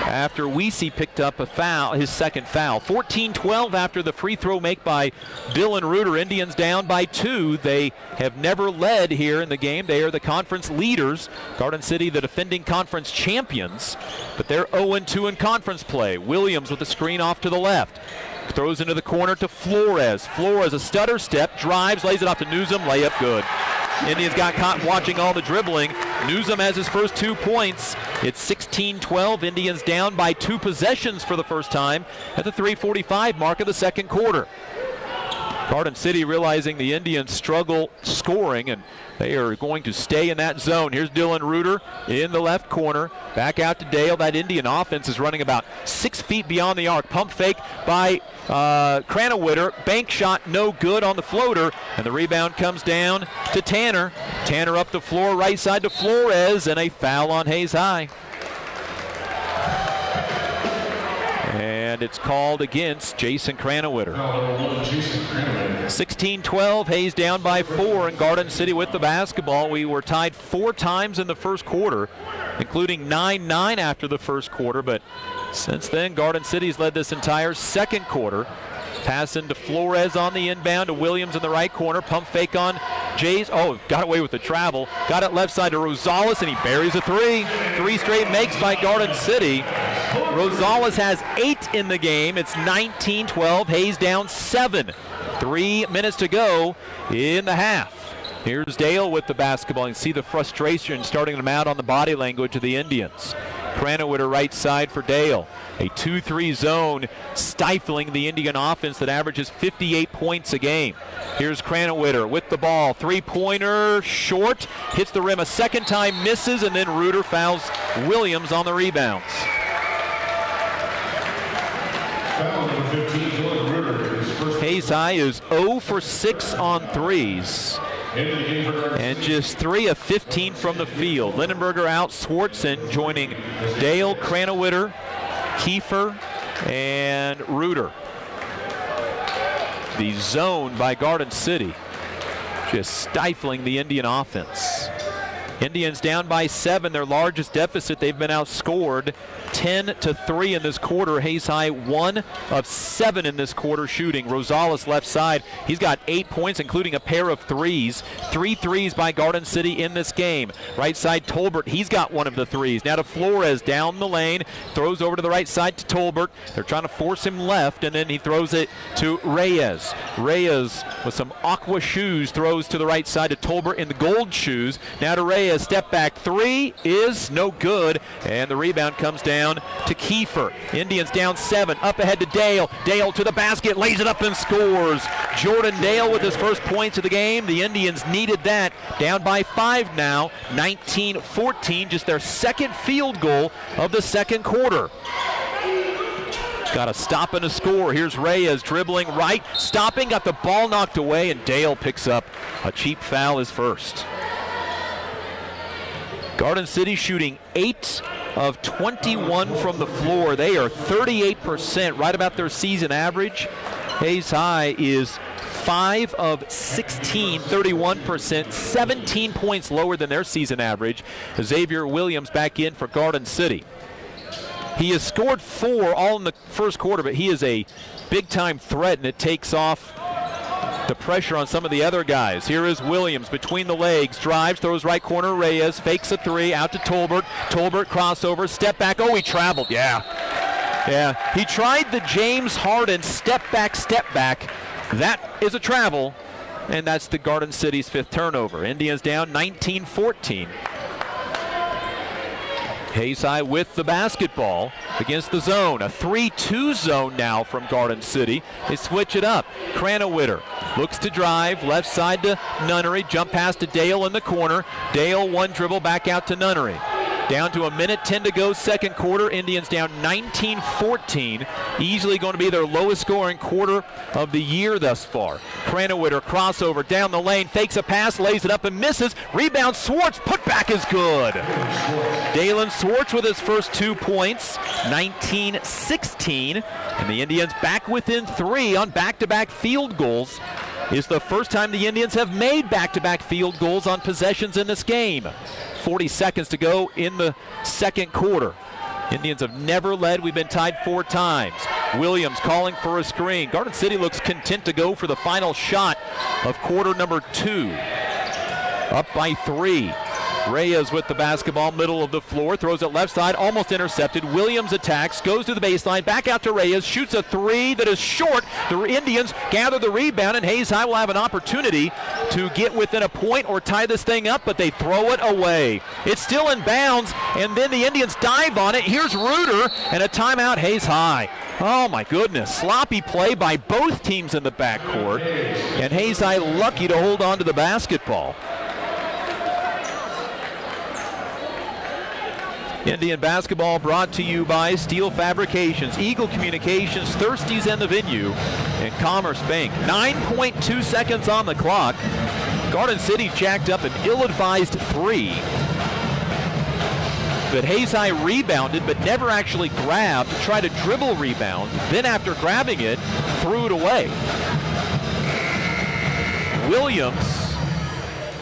[SPEAKER 15] after Weesey picked up a foul, his second foul. 14-12 after the free throw make by Dylan Reuter. Indians down by 2. They have never led here in the game. They are the conference leaders. Garden City, the defending conference champions, but they're 0-2 in conference play. Williams with the screen off to the left. Throws into the corner to Flores. Flores, a stutter step, drives, lays it off to Newsom, layup good. Indians got caught watching all the dribbling. Newsom has his first 2 points. It's 16-12. Indians down by 2 possessions for the first time at the 3:45 mark of the second quarter. Garden City realizing the Indians struggle scoring, and they are going to stay in that zone. Here's Dylan Reuter in the left corner. Back out to Dale. That Indian offense is running about 6 feet beyond the arc. Pump fake by Cranowitter. Bank shot no good on the floater, and the rebound comes down to Tanner. Tanner up the floor, right side to Flores, and a foul on Hayes High. And it's called against Jason Cranowitter. 16-12, Hayes down by 4, and Garden City with the basketball. We were tied 4 times in the first quarter, including 9-9 after the first quarter, but since then, Garden City's led this entire second quarter. Pass into Flores on the inbound to Williams in the right corner. Pump fake on Jays. Oh, got away with the travel. Got it left side to Rosales, and he buries a 3. 3 straight makes by Garden City. Rosales has 8 in the game. It's 19-12. Hayes down 7. 3 minutes to go in the half. Here's Dale with the basketball. You can see the frustration starting them out on the body language of the Indians. Cranowitter right side for Dale. A 2-3 zone stifling the Indian offense that averages 58 points a game. Here's Cranowitter with the ball. 3-pointer short. Hits the rim a second time, misses, and then Reuter fouls Williams on the rebounds. Hayes High is 0 for 6 on threes. And just 3 of 15 from the field. Lindenberger out, Swartzen joining Dale, Cranowitter, Kiefer, and Reuter. The zone by Garden City just stifling the Indian offense. Indians down by 7, their largest deficit. They've been outscored 10-3 in this quarter. Hayes High 1 of 7 in this quarter shooting. Rosales left side. He's got 8 points, including a pair of threes. 3 threes by Garden City in this game. Right side Tolbert. He's got 1 of the threes. Now to Flores down the lane. Throws over to the right side to Tolbert. They're trying to force him left, and then he throws it to Reyes. Reyes with some aqua shoes throws to the right side to Tolbert in the gold shoes. Now to Reyes. Step back 3 is no good, and the rebound comes down to Kiefer. Indians down 7, up ahead to Dale. Dale to the basket, lays it up and scores. Jordan Dale with his first points of the game. The Indians needed that. Down by 5 now, 19-14, just their second field goal of the second quarter. Got a stop and a score. Here's Reyes dribbling right, stopping, got the ball knocked away, and Dale picks up a cheap foul, his first. Garden City shooting 8 of 21 from the floor. They are 38%, right about their season average. Hayes High is 5 of 16, 31%, 17 points lower than their season average. Xavier Williams back in for Garden City. He has scored 4 all in the first quarter, but he is a big-time threat, and it takes off the pressure on some of the other guys. Here is Williams between the legs, drives, throws right corner, Reyes, fakes a 3, out to Tolbert. Tolbert crossover, step back. Oh, he traveled. Yeah. He tried the James Harden step back. That is a travel, and that's the Garden City's 5th turnover. Indians down 19-14. Hayes High with the basketball against the zone. A 3-2 zone now from Garden City. They switch it up. Cranowitter looks to drive, left side to Nunnery. Jump pass to Dale in the corner. Dale 1 dribble back out to Nunnery. Down to 1:10 to go, second quarter. Indians down 19-14. Easily going to be their lowest scoring quarter of the year thus far. Cranowiter crossover down the lane, fakes a pass, lays it up and misses. Rebound Swartz, putback is good. Dalen Swartz with his first 2 points, 19-16. And the Indians back within 3 on back-to-back field goals. It's the first time the Indians have made back-to-back field goals on possessions in this game. 40 seconds to go in the second quarter. Indians have never led. We've been tied 4 times. Williams calling for a screen. Garden City looks content to go for the final shot of quarter number 2. Up by 3. Reyes with the basketball, middle of the floor, throws it left side, almost intercepted. Williams attacks, goes to the baseline, back out to Reyes, shoots a 3 that is short. The Indians gather the rebound, and Hayes High will have an opportunity to get within a point or tie this thing up, but they throw it away. It's still in bounds, and then the Indians dive on it. Here's Reuter, and a timeout, Hayes High. Oh my goodness, sloppy play by both teams in the backcourt, and Hayes High lucky to hold on to the basketball. Indian basketball brought to you by Steel Fabrications, Eagle Communications, Thirsties and the Venue, and Commerce Bank. 9.2 seconds on the clock. Garden City jacked up an ill-advised 3. But Hayes High rebounded but never actually grabbed, tried to dribble rebound, then after grabbing it, threw it away. Williams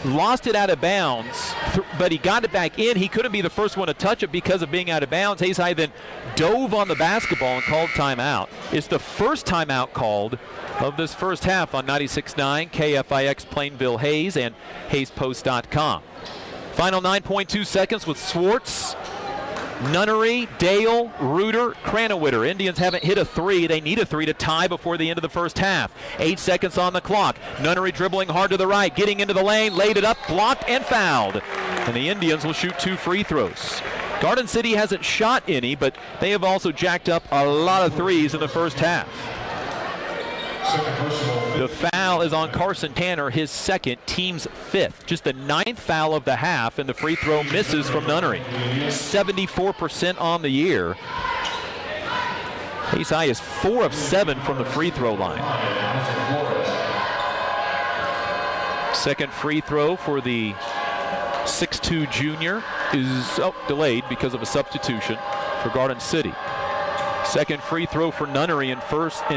[SPEAKER 15] lost it out of bounds, but he got it back in. He couldn't be the first one to touch it because of being out of bounds. Hayes High then dove on the basketball and called timeout. It's the first timeout called of this first half on 96.9 KFIX Plainville Hayes and HayesPost.com. Final 9.2 seconds with Swartz, Nunnery, Dale, Reuter, Cranowiter. Indians haven't hit a 3. They need a 3 to tie before the end of the first half. 8 seconds on the clock. Nunnery dribbling hard to the right, getting into the lane, laid it up, blocked, and fouled. And the Indians will shoot 2 free throws. Garden City hasn't shot any, but they have also jacked up a lot of 3s in the first half. The foul is on Carson Tanner, his second, team's 5th. Just the 9th foul of the half, and the free throw misses from Nunnery. 74% on the year. Hayes High is 4 of 7 from the free throw line. Second free throw for the 6'2 junior is delayed because of a substitution for Garden City. Second free throw for Nunnery in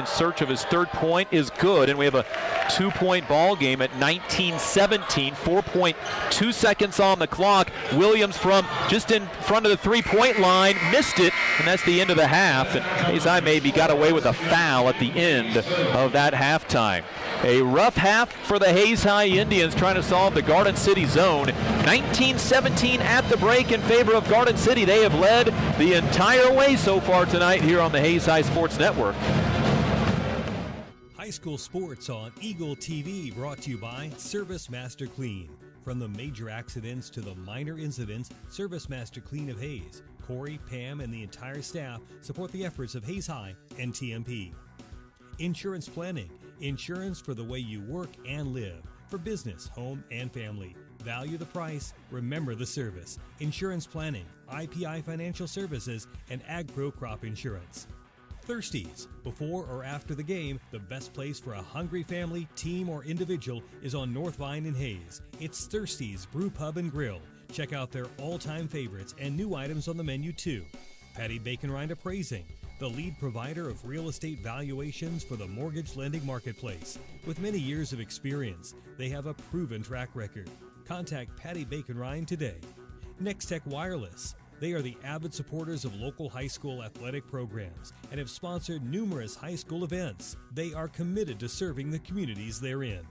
[SPEAKER 15] search of his 3rd point is good, and we have a 2-point ball game at 19-17, 4.2 seconds on the clock. Williams from just in front of the 3-point line missed it, and that's the end of the half. And Hayes High maybe got away with a foul at the end of that halftime. A rough half for the Hayes High Indians trying to solve the Garden City zone. 19-17 at the break in favor of Garden City. They have led the entire way so far tonight here on the Hayes High Sports Network.
[SPEAKER 1] High school sports on Eagle TV brought to you by Service Master Clean. From the major accidents to the minor incidents, Service Master Clean of Hayes. Corey, Pam, and the entire staff support the efforts of Hayes High and TMP. Insurance planning. Insurance for the way you work and live. For business, home, and family. Value the price. Remember the service. Insurance planning, IPI Financial Services, and AgPro Crop Insurance. Thirsties. Before or after the game, the best place for a hungry family, team, or individual is on North Vine in Hayes. It's Thirsties Brew Pub and Grill. Check out their all-time favorites and new items on the menu too. Patty Bacon Rind Appraising, the lead provider of real estate valuations for the mortgage lending marketplace. With many years of experience, they have a proven track record. Contact Patty Bacon Rind today. Next Tech Wireless. They are the avid supporters of local high school athletic programs and have sponsored numerous high school events. They are committed to serving the communities they're in.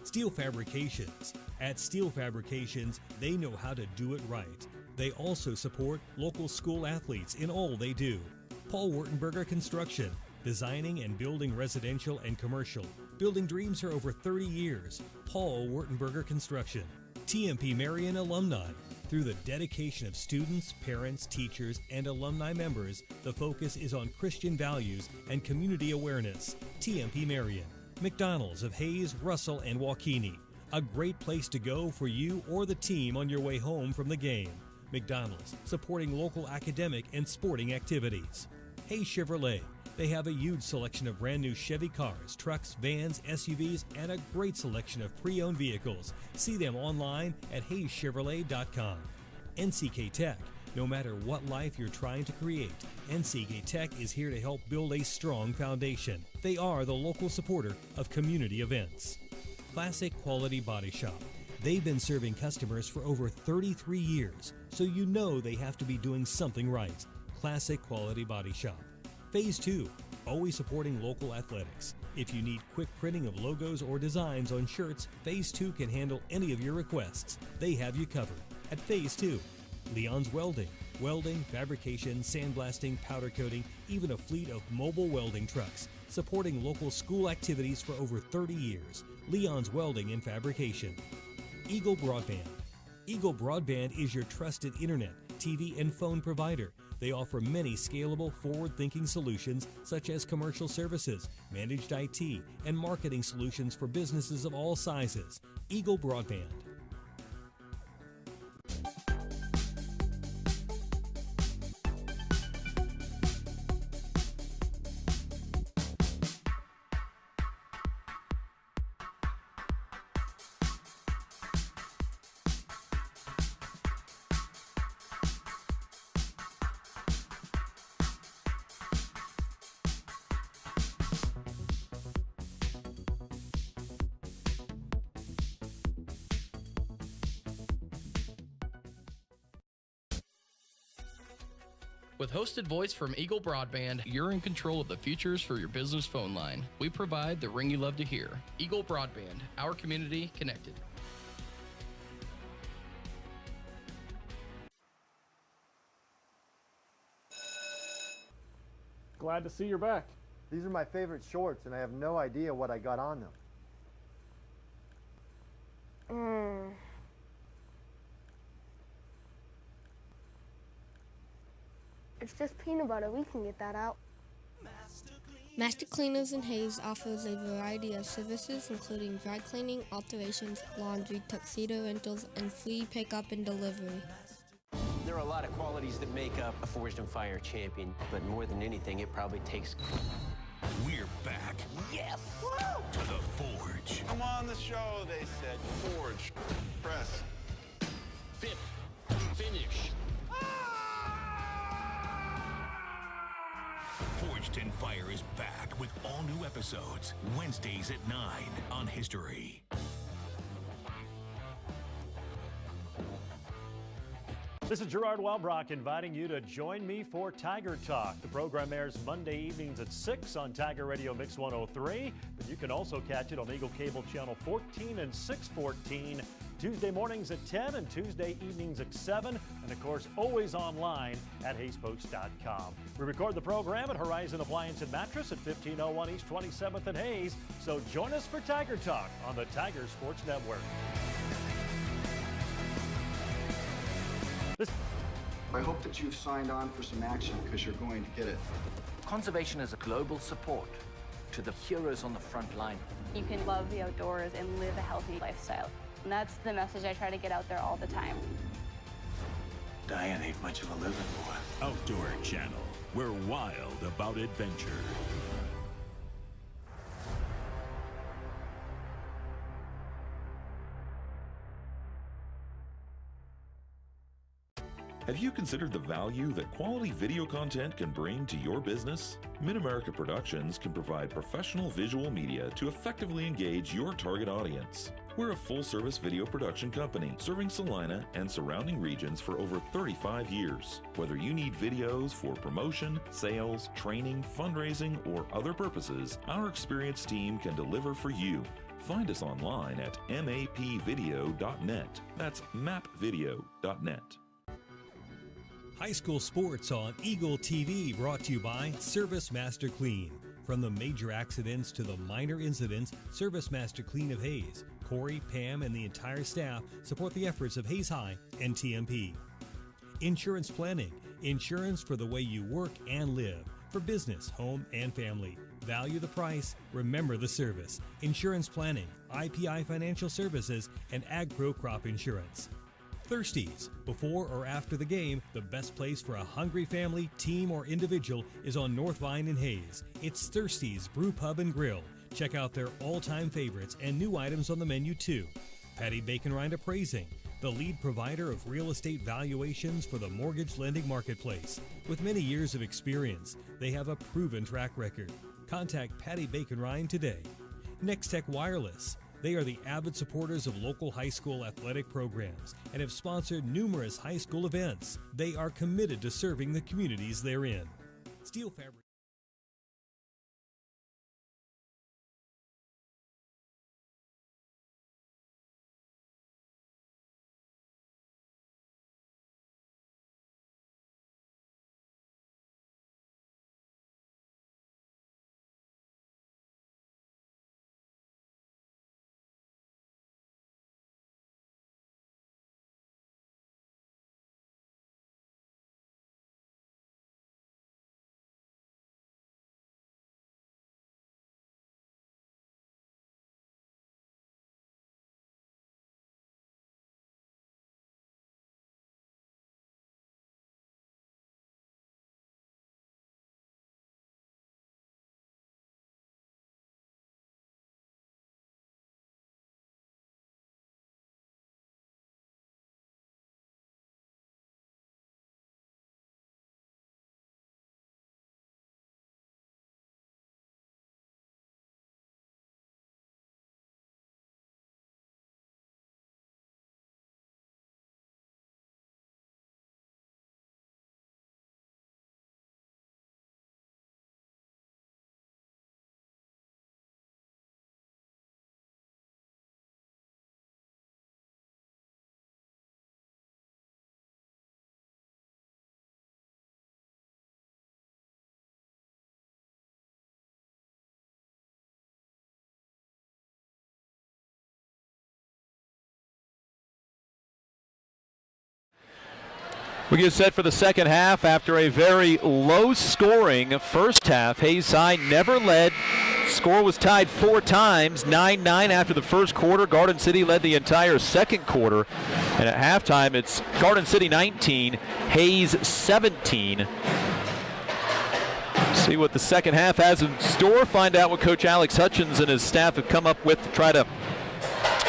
[SPEAKER 1] Steel Fabrications. At Steel Fabrications, they know how to do it right. They also support local school athletes in all they do. Paul Wurtenberger Construction, designing and building residential and commercial. Building dreams for over 30 years. Paul Wurtenberger Construction. TMP Marion Alumni. Through the dedication of students, parents, teachers, and alumni members, the focus is on Christian values and community awareness. TMP Marion. McDonald's of Hayes, Russell, and Waukeeny. A great place to go for you or the team on your way home from the game. McDonald's, supporting local academic and sporting activities. Hayes Chevrolet. They have a huge selection of brand new Chevy cars, trucks, vans, SUVs, and a great selection of pre-owned vehicles. See them online at HayesChevrolet.com. NCK Tech. No matter what life you're trying to create, NCK Tech is here to help build a strong foundation. They are the local supporter of community events. Classic Quality Body Shop. They've been serving customers for over 33 years, so you know they have to be doing something right. Classic Quality Body Shop. Phase 2, always supporting local athletics. If you need quick printing of logos or designs on shirts, Phase 2 can handle any of your requests. They have you covered. At Phase 2, Leon's Welding. Welding, fabrication, sandblasting, powder coating, even a fleet of mobile welding trucks. Supporting local school activities for over 30 years. Leon's Welding and Fabrication. Eagle Broadband. Eagle Broadband is your trusted internet, TV, and phone provider. They offer many scalable, forward-thinking solutions such as commercial services, managed IT, and marketing solutions for businesses of all sizes. Eagle Broadband.
[SPEAKER 2] With hosted voice from Eagle Broadband, you're in control of the futures for your business phone line. We provide the ring you love to hear. Eagle Broadband, our community connected.
[SPEAKER 16] Glad to see you're back.
[SPEAKER 4] These are my favorite shorts, and I have no idea what I got on them.
[SPEAKER 5] It's just peanut butter. We can get that out.
[SPEAKER 6] Master Cleaners in Hayes offers a variety of services including dry cleaning, alterations, laundry, tuxedo rentals, and free pickup and delivery.
[SPEAKER 7] There are a lot of qualities that make up a Forged and Fire champion, but more than anything, it probably takes...
[SPEAKER 8] We're back.
[SPEAKER 7] Yes!
[SPEAKER 8] Woo! To the Forge.
[SPEAKER 9] Come on the show, they said. Forge. Press.
[SPEAKER 7] Fit. Finish.
[SPEAKER 8] Forged in Fire is back with all new episodes, Wednesdays at 9 on History.
[SPEAKER 3] This is Gerard Welbrock inviting you to join me for Tiger Talk. The program airs Monday evenings at 6 on Tiger Radio Mix 103, but you can also catch it on Eagle Cable Channel 14 and 614, Tuesday mornings at 10 and Tuesday evenings at 7, and of course always online at HayesPost.com. We record the program at Horizon Appliance and Mattress at 1501 East 27th and Hayes, so join us for Tiger Talk on the Tiger Sports Network.
[SPEAKER 10] I hope that you've signed on for some action because you're going to get it.
[SPEAKER 11] Conservation is a global support to the heroes on the front line.
[SPEAKER 12] You can love the outdoors and live a healthy lifestyle. And that's the message I try to get out there all the time.
[SPEAKER 9] Diane ain't much of a living boy.
[SPEAKER 13] Outdoor Channel. We're wild about adventure.
[SPEAKER 14] Have you considered the value that quality video content can bring to your business? Mid-America Productions can provide professional visual media to effectively engage your target audience. We're a full-service video production company serving Salina and surrounding regions for over 35 years. Whether you need videos for promotion, sales, training, fundraising, or other purposes, our experienced team can deliver for you. Find us online at mapvideo.net. That's mapvideo.net.
[SPEAKER 1] High school sports on Eagle TV, brought to you by Service Master Clean. From the major accidents to the minor incidents, Service Master Clean of Hayes, Corey, Pam, and the entire staff support the efforts of Hayes High and TMP. Insurance planning, insurance for the way you work and live, for business, home, and family. Value the price, remember the service. Insurance planning, IPI Financial Services, and AgPro Crop Insurance. Thirsties. Before or after the game, the best place for a hungry family, team, or individual is on North Vine in Hayes. It's Thirsties Brew Pub and Grill. Check out their all-time favorites and new items on the menu too. Patty Bacon Rind Appraising, the lead provider of real estate valuations for the mortgage lending marketplace. With many years of experience, they have a proven track record. Contact Patty Bacon Rind today. Next Tech Wireless. They are the avid supporters of local high school athletic programs and have sponsored numerous high school events. They are committed to serving the communities they're in. Steel Fabric.
[SPEAKER 15] We get set for the second half after a very low-scoring first half. Hayes High never led. Score was tied 4 times, 9-9 after the first quarter. Garden City led the entire second quarter. And at halftime, it's Garden City 19, Hayes 17. See what the second half has in store. Find out what Coach Alex Hutchins and his staff have come up with to try to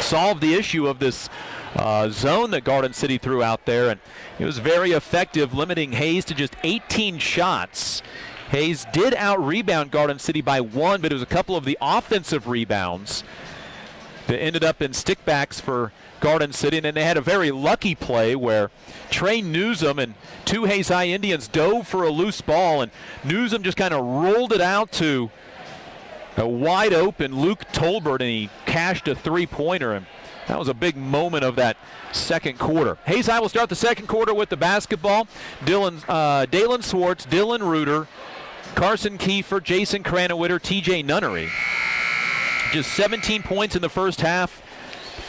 [SPEAKER 15] solve the issue of this zone that Garden City threw out there, and it was very effective, limiting Hayes to just 18 shots. Hayes did out-rebound Garden City by 1, but it was a couple of the offensive rebounds that ended up in stickbacks for Garden City, and then they had a very lucky play where Trey Newsom and 2 Hayes High Indians dove for a loose ball, and Newsom just kind of rolled it out to a wide-open Luke Tolbert, and he cashed a three-pointer, and that was a big moment of that second quarter. Hayes High will start the second quarter with the basketball. Dalen Swartz, Dylan Reuter, Carson Kiefer, Jason Cranowiter, TJ Nunnery. Just 17 points in the first half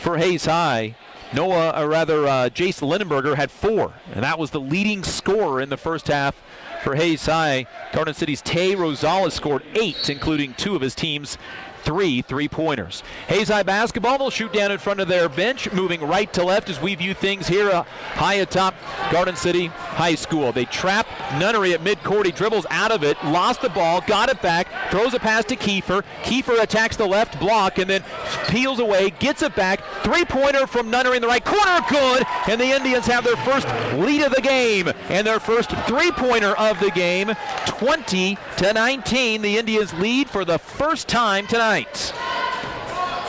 [SPEAKER 15] for Hayes High. Jace Lindenberger had 4, and that was the leading scorer in the first half for Hayes High. Garden City's Tay Rosales scored 8, including 2 of his team's 3 three-pointers. Hayes High basketball will shoot down in front of their bench, moving right to left as we view things here high atop Garden City High School. They trap Nunnery at midcourt. He dribbles out of it, lost the ball, got it back, throws a pass to Kiefer. Kiefer attacks the left block and then peels away, gets it back. Three-pointer from Nunnery in the right corner, good! And the Indians have their first lead of the game and their first three-pointer of the game. 20-19, the Indians lead for the first time tonight.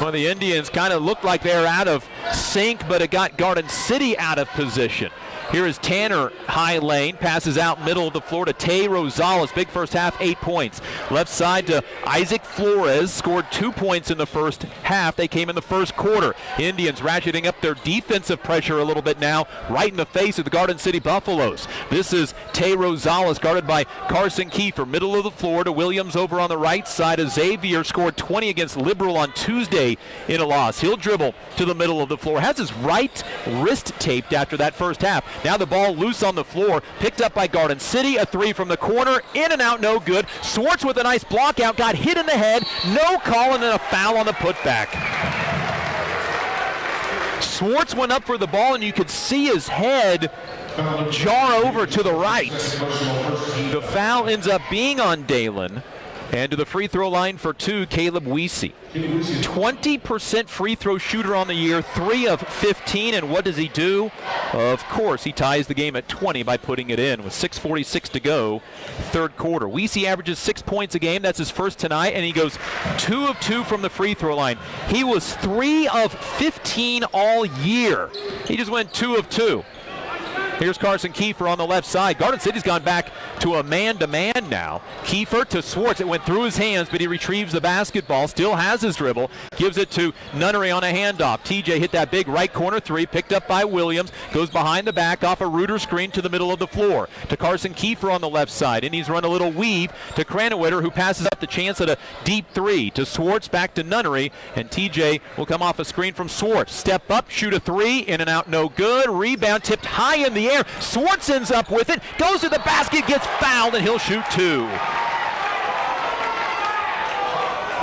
[SPEAKER 15] Well, the Indians kind of looked like they were out of sync, but it got Garden City out of position. Here is Tanner high lane, passes out middle of the floor to Tay Rosales. Big first half, 8 points. Left side to Isaac Flores, scored 2 points in the first half. They came in the first quarter. Indians ratcheting up their defensive pressure a little bit now, right in the face of the Garden City Buffaloes. This is Tay Rosales, guarded by Carson Kiefer. Middle of the floor to Williams over on the right side. Xavier scored 20 against Liberal on Tuesday in a loss. He'll dribble to the middle of the floor. Has his right wrist taped after that first half. Now the ball loose on the floor, picked up by Garden City. A 3 from the corner, in and out, no good. Swartz with a nice block out, got hit in the head, no call, and then a foul on the putback. Swartz went up for the ball, and you could see his head jar over to the right. The foul ends up being on Dalen. And to the free throw line for 2, Caleb Weesey. 20% free throw shooter on the year, 3 of 15. And what does he do? Of course, he ties the game at 20 by putting it in with 6:46 to go, third quarter. Weesey averages 6 points a game. That's his first tonight. And he goes 2 of 2 from the free throw line. He was 3 of 15 all year. He just went 2 of 2. Here's Carson Kiefer on the left side. Garden City's gone back to a man-to-man now. Kiefer to Swartz. It went through his hands, but he retrieves the basketball. Still has his dribble. Gives it to Nunnery on a handoff. TJ hit that big right corner 3, picked up by Williams. Goes behind the back off a Reuter screen to the middle of the floor. To Carson Kiefer on the left side. And he's run a little weave to Cranwitter, who passes up the chance at a deep 3. To Swartz, back to Nunnery. And TJ will come off a screen from Swartz. Step up, shoot a 3. In and out, no good. Rebound tipped high in the air. Swartz ends up with it, goes to the basket, gets fouled, and he'll shoot 2.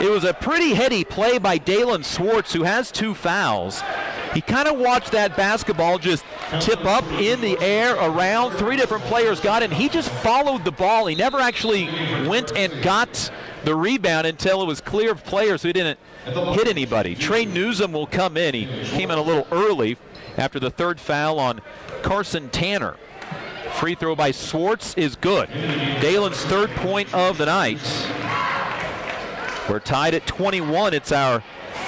[SPEAKER 15] It was a pretty heady play by Dalen Swartz, who has 2 fouls. He kind of watched that basketball just tip up in the air around. 3 different players got it, and he just followed the ball. He never actually went and got the rebound until it was clear of players, so he didn't hit anybody. Trey Newsom will come in. He came in a little early after the 3rd foul on Carson Tanner. Free throw by Swartz is good. Dalen's 3rd point of the night. We're tied at 21. It's our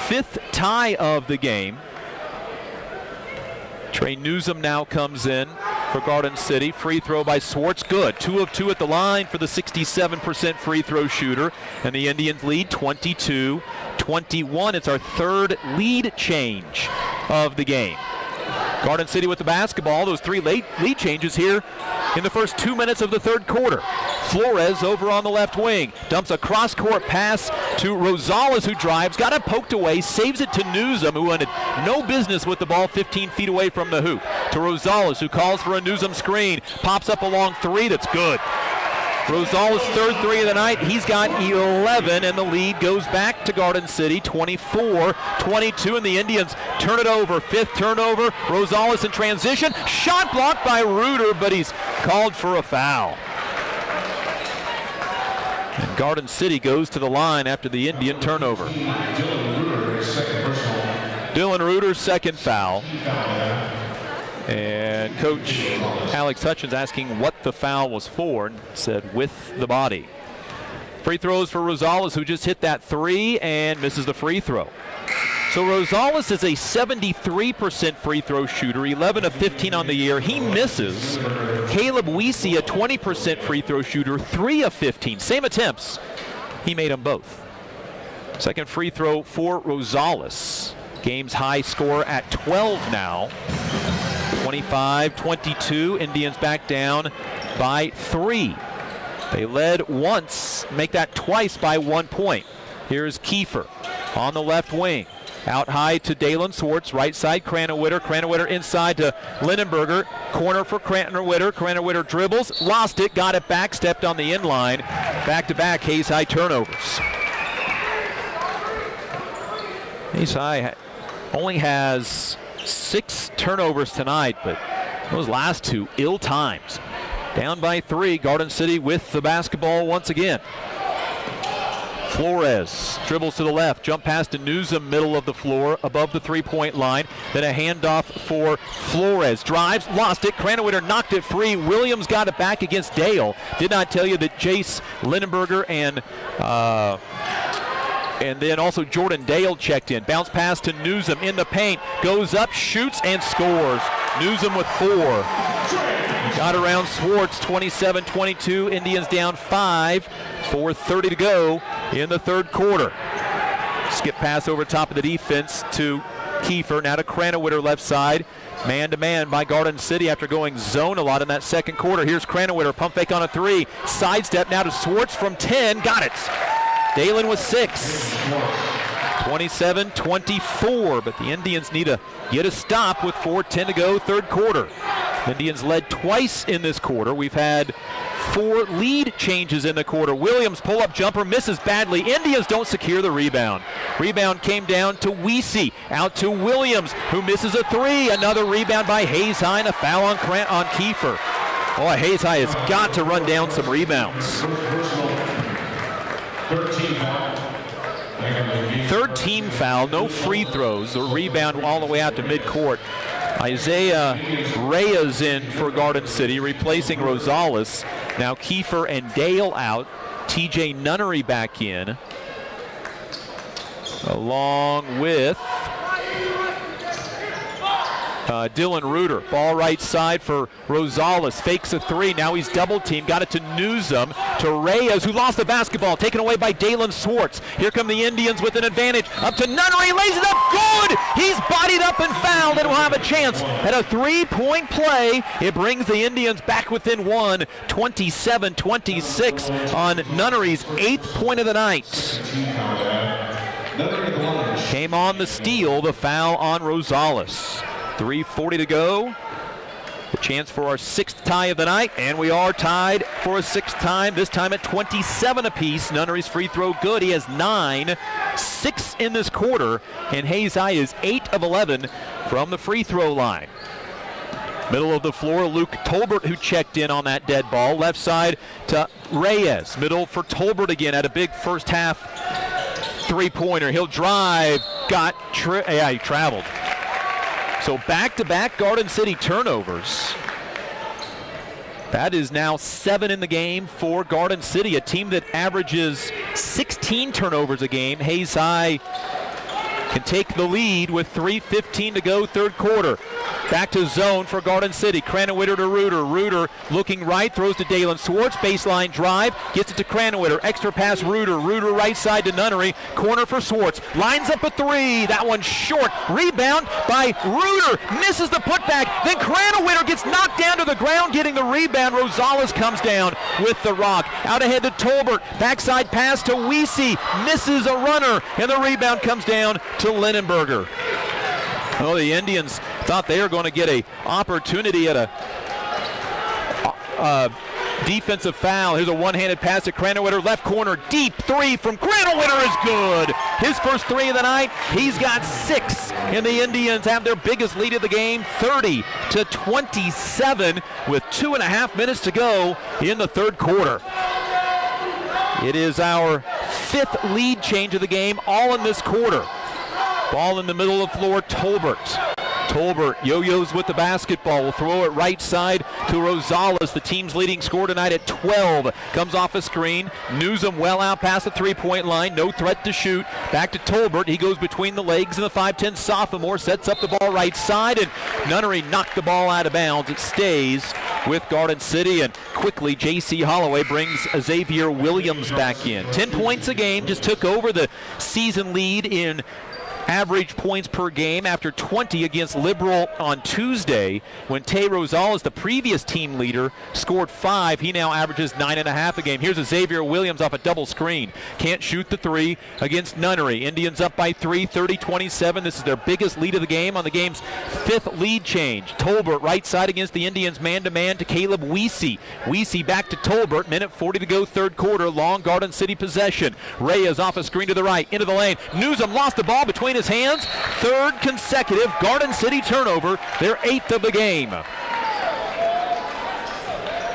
[SPEAKER 15] 5th tie of the game. Trey Newsom now comes in for Garden City. Free throw by Swartz, good. 2 of 2 at the line for the 67% free throw shooter. And the Indians lead 22-21. It's our 3rd lead change of the game. Garden City with the basketball. Those 3 late lead changes here in the first 2 minutes of the 3rd quarter. Flores over on the left wing. Dumps a cross-court pass to Rosales, who drives. Got it poked away. Saves it to Newsom, who had no business with the ball 15 feet away from the hoop. To Rosales, who calls for a Newsom screen. Pops up a long 3 that's good. Rosales' 3rd 3 of the night. He's got 11, and the lead goes back to Garden City, 24-22, and the Indians turn it over. 5th turnover. Rosales in transition. Shot blocked by Reuter, but he's called for a foul. And Garden City goes to the line after the Indian turnover. Dylan Reuter's 2nd foul. And Coach Alex Hutchins asking what the foul was for, and said with the body. Free throws for Rosales, who just hit that 3 and misses the free throw. So Rosales is a 73% free throw shooter, 11 of 15 on the year. He misses. Caleb Weesey, a 20% free throw shooter, 3 of 15. Same attempts. He made them both. 2nd free throw for Rosales. Game's high score at 12 now. 25-22, Indians back down by 3. They led once, make that twice by 1 point. Here's Kiefer on the left wing. Out high to Dalen Swartz, right side Cranwitter. Cranwitter inside to Lindenberger. Corner for Cranwitter. Cranwitter dribbles, lost it, got it back, stepped on the inline. Back-to-back Hayes High turnovers. Hayes High only has 6 turnovers tonight, but those last 2 ill-timed. Down by 3, Garden City with the basketball once again. Flores dribbles to the left, jump pass to Newsom, middle of the floor, above the 3-point line. Then a handoff for Flores. Drives, lost it. Cranwitter knocked it free. Williams got it back against Dale. Did not tell you that Jace Lindenberger and then also Jordan Dale checked in. Bounce pass to Newsom in the paint. Goes up, shoots, and scores. Newsom with 4. Got around Swartz, 27-22. Indians down 5. 4:30 to go in the 3rd quarter. Skip pass over top of the defense to Kiefer. Now to Cranwitter left side. Man-to-man by Garden City after going zone a lot in that 2nd quarter. Here's Cranwitter. Pump fake on a 3. Sidestep now to Swartz from 10. Got it. Dalen with 6. 27-24, but the Indians need to get a stop with 4:10 to go, 3rd quarter. Indians led twice in this quarter. We've had 4 lead changes in the quarter. Williams pull-up jumper misses badly. Indians don't secure the rebound. Rebound came down to Weesey. Out to Williams, who misses a 3. Another rebound by Hayes High and a foul on Kiefer. Boy, Hayes High has got to run down some rebounds. Third team foul, no free throws. The rebound all the way out to midcourt. Isaiah Reyes in for Garden City, replacing Rosales. Now Kiefer and Dale out. TJ Nunnery back in, along with Dylan Reuter. Ball right side for Rosales. Fakes a 3. Now he's double teamed. Got it to Newsom. To Reyes, who lost the basketball. Taken away by Dalen Swartz. Here come the Indians with an advantage. Up to Nunnery. Lays it up. Good! He's bodied up and fouled and will have a chance at a 3-point play. It brings the Indians back within 1. 27-26 on Nunnery's 8th point of the night. Came on the steal. The foul on Rosales. 3:40 to go. A chance for our 6th tie of the night, and we are tied for a 6th time, this time at 27 apiece. Nunnery's free throw good. He has 9, 6 in this quarter, and Hayes High is 8 of 11 from the free throw line. Middle of the floor, Luke Tolbert, who checked in on that dead ball. Left side to Reyes. Middle for Tolbert again at a big first half three-pointer. He'll drive. He traveled. So back-to-back Garden City turnovers. That is now 7 in the game for Garden City, a team that averages 16 turnovers a game. Hayes High can take the lead with 3:15 to go, third quarter. Back to zone for Garden City. Cranwitter to Reuter. Reuter looking right, throws to Dalen Swartz. Baseline drive, gets it to Cranwitter. Extra pass Reuter. Reuter right side to Nunnery. Corner for Swartz. Lines up a 3. That one short. Rebound by Reuter. Misses the putback. Then Cranwitter gets knocked down to the ground, getting the rebound. Rosales comes down with the rock. Out ahead to Tolbert. Backside pass to Weesey. Misses a runner, and the rebound comes down to Linenberger. Oh, the Indians thought they were going to get an opportunity at a defensive foul. Here's a one-handed pass to Cranwitter. Left corner, deep 3 from Cranwitter is good. His first 3 of the night. He's got 6. And the Indians have their biggest lead of the game, 30-27, with 2.5 minutes to go in the third quarter. It is our 5th lead change of the game, all in this quarter. Ball in the middle of the floor, Tolbert. Tolbert yo-yos with the basketball. Will throw it right side to Rosales, the team's leading scorer tonight at 12. Comes off a screen. Newsom well out past the three-point line. No threat to shoot. Back to Tolbert. He goes between the legs, and the 5'10 sophomore sets up the ball right side, and Nunnery knocked the ball out of bounds. It stays with Garden City, and quickly J.C. Holloway brings Xavier Williams back in. 10 points a game, just took over the season lead in average points per game after 20 against Liberal on Tuesday, when Tay Rosales, the previous team leader, scored 5. He now averages 9.5 a game. Here's a Xavier Williams off a double screen. Can't shoot the 3 against Nunnery. Indians up by 3, 30-27. This is their biggest lead of the game on the game's 5th lead change. Tolbert right side against the Indians man-to-man to Caleb Weesey. Weesey back to Tolbert. Minute 40 to go, third quarter. Long Garden City possession. Reyes off a screen to the right, into the lane. Newsom lost the ball between his hands. Third consecutive Garden City turnover, their 8th of the game.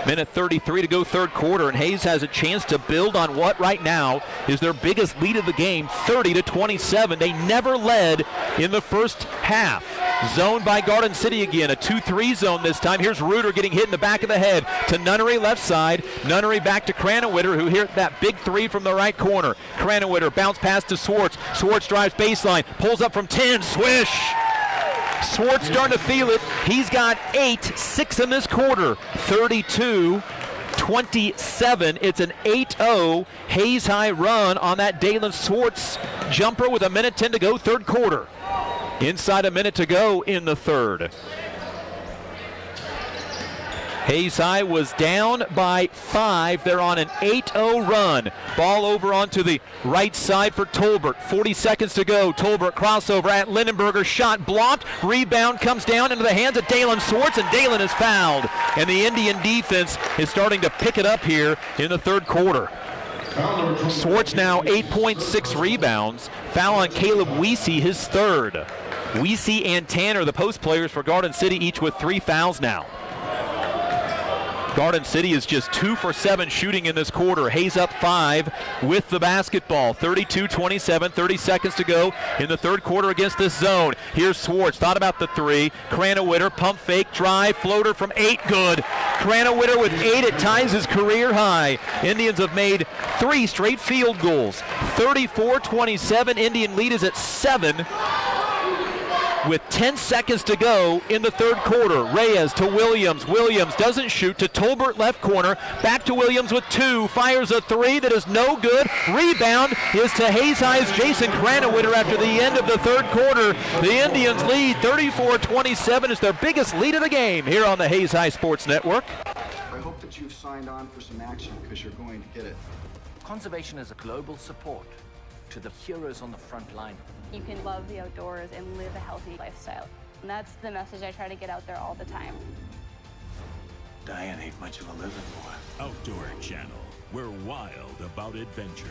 [SPEAKER 15] Minute 33 to go, third quarter, and Hayes has a chance to build on what right now is their biggest lead of the game, 30-27. They never led in the first half. Zoned by Garden City again, a 2-3 zone this time. Here's Reuter getting hit in the back of the head to Nunnery left side. Nunnery back to Cranwitter, who hit that big 3 from the right corner. Cranwitter bounce pass to Swartz. Swartz drives baseline, pulls up from 10, swish. Swartz starting to feel it. He's got 8, 6 in this quarter. 32-27. It's an 8-0 Hayes High run on that Dalen Swartz jumper with a minute 10 to go, third quarter. Inside a minute to go in the third. Hayes High was down by 5. They're on an 8-0 run. Ball over onto the right side for Tolbert. 40 seconds to go. Tolbert crossover at Lindenberger. Shot blocked. Rebound comes down into the hands of Dalen Swartz, and Dalen is fouled. And the Indian defense is starting to pick it up here in the third quarter. Swartz now 8.6 rebounds. Foul on Caleb Weesey, his third. Weesey and Tanner, the post players for Garden City, each with 3 fouls now. Garden City is just 2 for 7 shooting in this quarter. Hayes up 5 with the basketball. 32-27, 30 seconds to go in the third quarter against this zone. Here's Swartz, thought about the 3. Cranowitter, pump fake, drive, floater from 8, good. Cranowitter with 8, it ties his career high. Indians have made 3 straight field goals. 34-27, Indian lead is at 7. With 10 seconds to go in the third quarter. Reyes to Williams. Williams doesn't shoot, to Tolbert left corner. Back to Williams with 2. Fires a 3 that is no good. Rebound is to Hayes High's Jason Cranowitter after the end of the third quarter. The Indians lead 34-27. It's their biggest lead of the game here on the Hayes High Sports Network.
[SPEAKER 10] I hope that you've signed on for some action because you're going to get it.
[SPEAKER 11] Conservation is a global support to the heroes on the front line.
[SPEAKER 12] You can love the outdoors and live a healthy lifestyle. And that's the message I try to get out there all the time.
[SPEAKER 13] Diane ain't much of a living boy. Outdoor Channel. We're wild about adventure.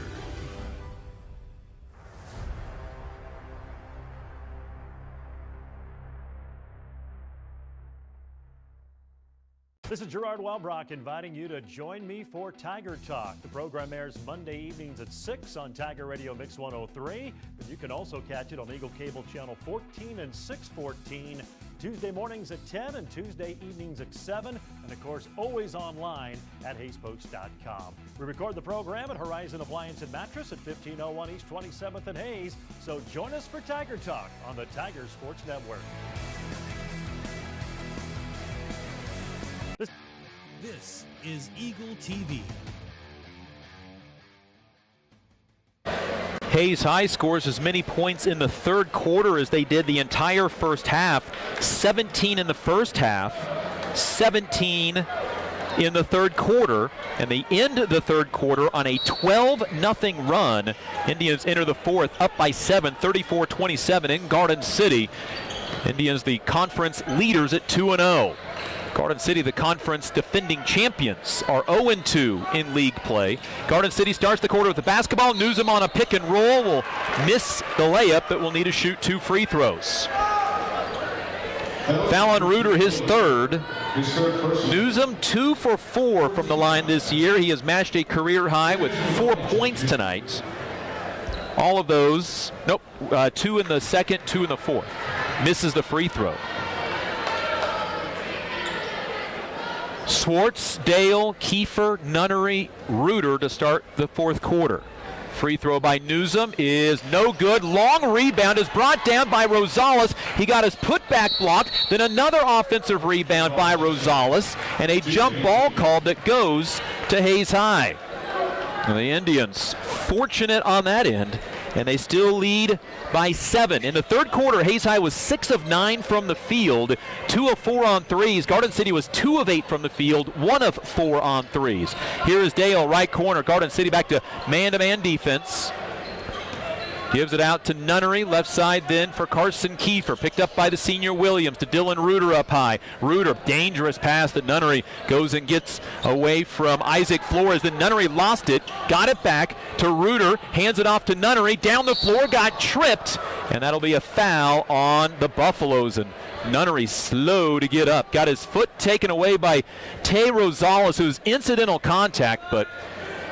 [SPEAKER 3] This is Gerard Welbrock inviting you to join me for Tiger Talk. The program airs Monday evenings at 6 on Tiger Radio Mix 103. But you can also catch it on Eagle Cable Channel 14 and 614. Tuesday mornings at 10 and Tuesday evenings at 7. And of course, always online at HayesPost.com. We record the program at Horizon Appliance and Mattress at 1501 East 27th and Hayes. So join us for Tiger Talk on the Tiger Sports Network.
[SPEAKER 1] This is Eagle TV.
[SPEAKER 15] Hayes High scores as many points in the third quarter as they did the entire first half. 17 in the first half, 17 in the third quarter, and they end the third quarter on a 12-0 run. Indians enter the fourth up by 7, 34-27 in Garden City. Indians the conference leaders at 2-0. Garden City, the conference defending champions, are 0-2 in league play. Garden City starts the quarter with the basketball. Newsom on a pick and roll will miss the layup, but will need to shoot 2 free throws. Foul on Reuter, his third. Newsom 2 for 4 from the line this year. He has matched a career high with 4 points tonight. All of those, 2 in the second, 2 in the fourth. Misses the free throw. Swartz, Dale, Kiefer, Nunnery, Reuter to start the fourth quarter. Free throw by Newsom is no good. Long rebound is brought down by Rosales. He got his putback blocked. Then another offensive rebound by Rosales. And a jump ball called that goes to Hayes High. And the Indians fortunate on that end. And they still lead by 7. In the third quarter, Hayes High was 6 of 9 from the field, 2 of 4 on threes. Garden City was 2 of 8 from the field, 1 of 4 on threes. Here is Dale, right corner. Garden City back to man-to-man defense. Gives it out to Nunnery, left side then for Carson Kiefer. Picked up by the senior Williams to Dylan Reuter up high. Reuter, dangerous pass that Nunnery goes and gets away from Isaac Flores. Then Nunnery lost it, got it back to Reuter, hands it off to Nunnery, down the floor, got tripped, and that'll be a foul on the Buffaloes. And Nunnery slow to get up. Got his foot taken away by Tay Rosales, who's incidental contact, but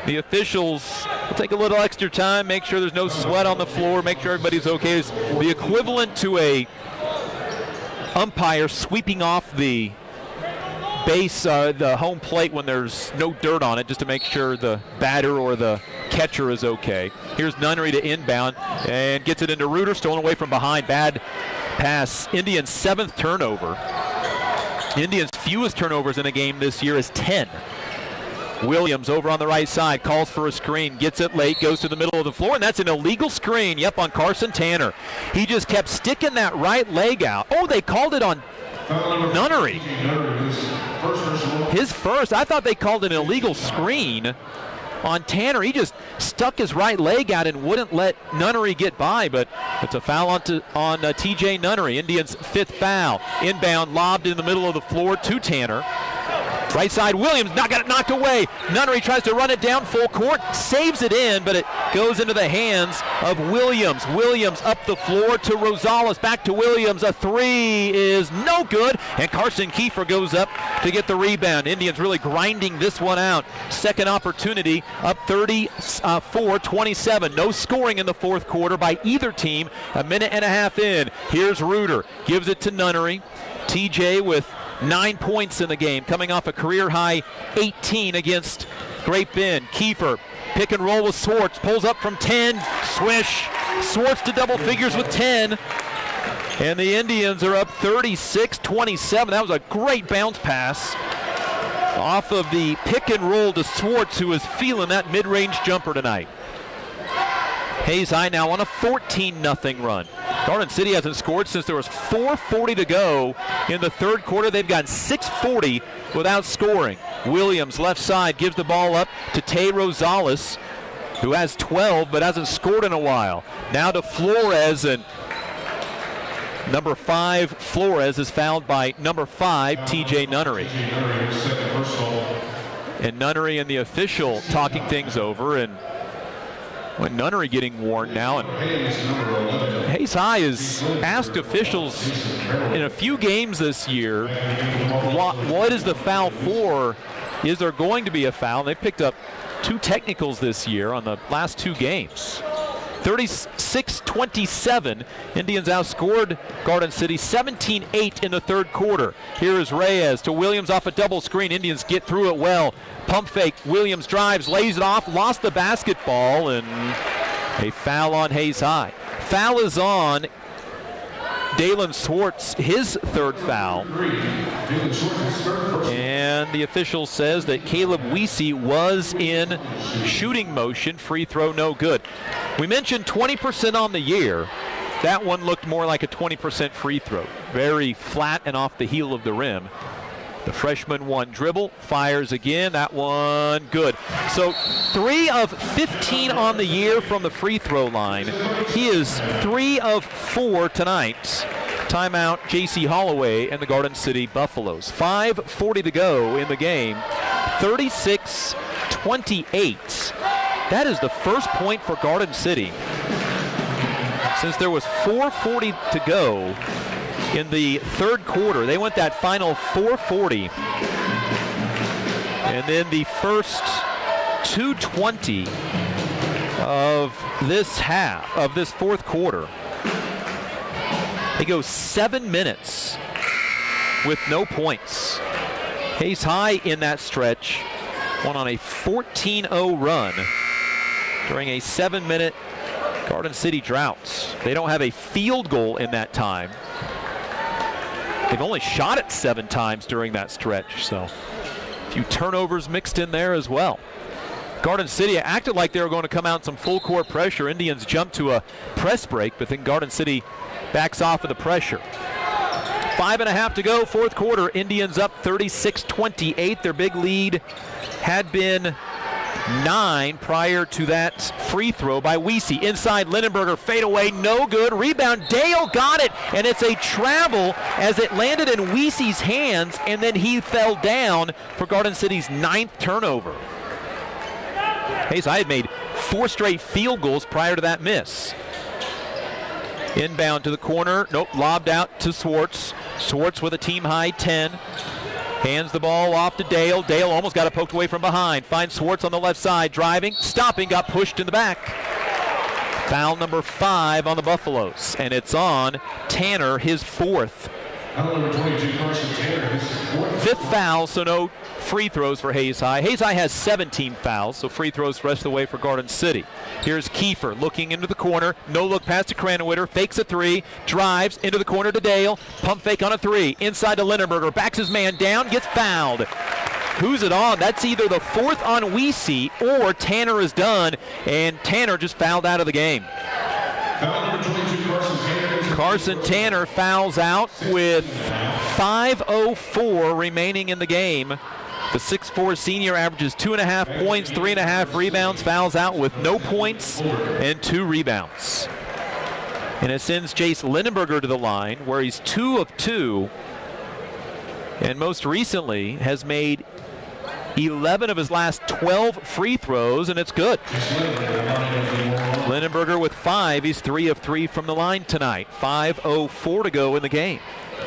[SPEAKER 15] the officials will take a little extra time, make sure there's no sweat on the floor, make sure everybody's okay. It's the equivalent to a umpire sweeping off the base, the home plate when there's no dirt on it, just to make sure the batter or the catcher is okay. Here's Nunnery to inbound and gets it into Reuter, stolen away from behind. Bad pass. Indians' 7th turnover. Indians' fewest turnovers in a game this year is 10. Williams over on the right side, calls for a screen, gets it late, goes to the middle of the floor, and that's an illegal screen, on Carson Tanner. He just kept sticking that right leg out. Oh, they called it on Nunnery. His first. I thought they called an illegal screen on Tanner. He just stuck his right leg out and wouldn't let Nunnery get by, but it's a foul on TJ Nunnery. Indians' 5th foul. Inbound, lobbed in the middle of the floor to Tanner. Right side, Williams got it knocked away. Nunnery tries to run it down full court, saves it in, but it goes into the hands of Williams. Williams up the floor to Rosales, back to Williams. A 3 is no good, and Carson Kiefer goes up to get the rebound. Indians really grinding this one out. Second opportunity, up 34-27. No scoring in the fourth quarter by either team. A minute and a half in. Here's Reuter, gives it to Nunnery. TJ with 9 points in the game, coming off a career-high 18 against Great Bend. Kiefer, pick and roll with Swartz, pulls up from 10, swish. Swartz to double figures with 10. And the Indians are up 36-27. That was a great bounce pass off of the pick and roll to Swartz, who is feeling that mid-range jumper tonight. Hayes High now on a 14-0 run. Garden City hasn't scored since there was 4:40 to go in the third quarter. They've gotten 6:40 without scoring. Williams, left side, gives the ball up to Tay Rosales, who has 12 but hasn't scored in a while. Now to Flores, and number 5, Flores, is fouled by number 5, TJ Nunnery. And Nunnery and the official talking things over, and when Nunnery getting warned now, and Hayes High has asked officials in a few games this year, what is the foul for? Is there going to be a foul? They've picked up 2 technicals this year on the last 2 games. 36-27, Indians outscored Garden City 17-8 in the third quarter. Here is Reyes to Williams off a double screen. Indians get through it well. Pump fake, Williams drives, lays it off, lost the basketball, and a foul on Hayes High. Foul is on Dalen Swartz, his 3rd foul. And the official says that Caleb Weesey was in shooting motion. Free throw no good. We mentioned 20% on the year. That one looked more like a 20% free throw. Very flat and off the heel of the rim. The freshman one dribble, fires again. That one good. So 3 of 15 on the year from the free throw line. He is 3 of 4 tonight. Timeout, J.C. Holloway and the Garden City Buffaloes. 5:40 to go in the game. 36-28. That is the first point for Garden City since there was 4:40 to go in the third quarter. They went that final 4:40. And then the first 2:20 of this fourth quarter. They go 7 minutes with no points. Hayes High in that stretch went on a 14-0 run during a 7-minute Garden City drought. They don't have a field goal in that time. They've only shot it 7 times during that stretch, so a few turnovers mixed in there as well. Garden City acted like they were going to come out in some full court pressure. Indians jumped to a press break, but then Garden City backs off of the pressure. 5.5 to go, fourth quarter. Indians up 36-28. Their big lead had been 9 prior to that free throw by Weesey. Inside, Lindenberger, fade away, no good. Rebound, Dale got it, and it's a travel as it landed in Weesey's hands, and then he fell down for Garden City's 9th turnover. Hayes High had made 4 straight field goals prior to that miss. Inbound to the corner, nope, lobbed out to Swartz. Swartz with a team-high 10. Hands the ball off to Dale. Dale almost got it poked away from behind. Finds Swartz on the left side, driving, stopping, got pushed in the back. Foul number 5 on the Buffaloes, and it's on Tanner, his 4th. Foul number 22, Carson Tanner, his 5th foul, so no free throws for Hayes High. Hayes High has 17 fouls, so free throws the rest of the way for Garden City. Here's Kiefer looking into the corner. No look pass to Cranwitter. Fakes a 3. Drives into the corner to Dale. Pump fake on a 3. Inside to Lindenberger. Backs his man down. Gets fouled. Who's it on? That's either the 4th on Weesey or Tanner is done. And Tanner just fouled out of the game. Foul number 22, Carson Tanner. Carson Tanner fouls out with 5:04 remaining in the game. The 6'4 senior averages 2.5 points, 3.5 rebounds, fouls out with no points and 2 rebounds. And it sends Jace Lindenberger to the line, where he's 2 of 2, and most recently has made 11 of his last 12 free throws, and it's good. Lindenberger with 5. He's 3 of 3 from the line tonight. 5:04 to go in the game.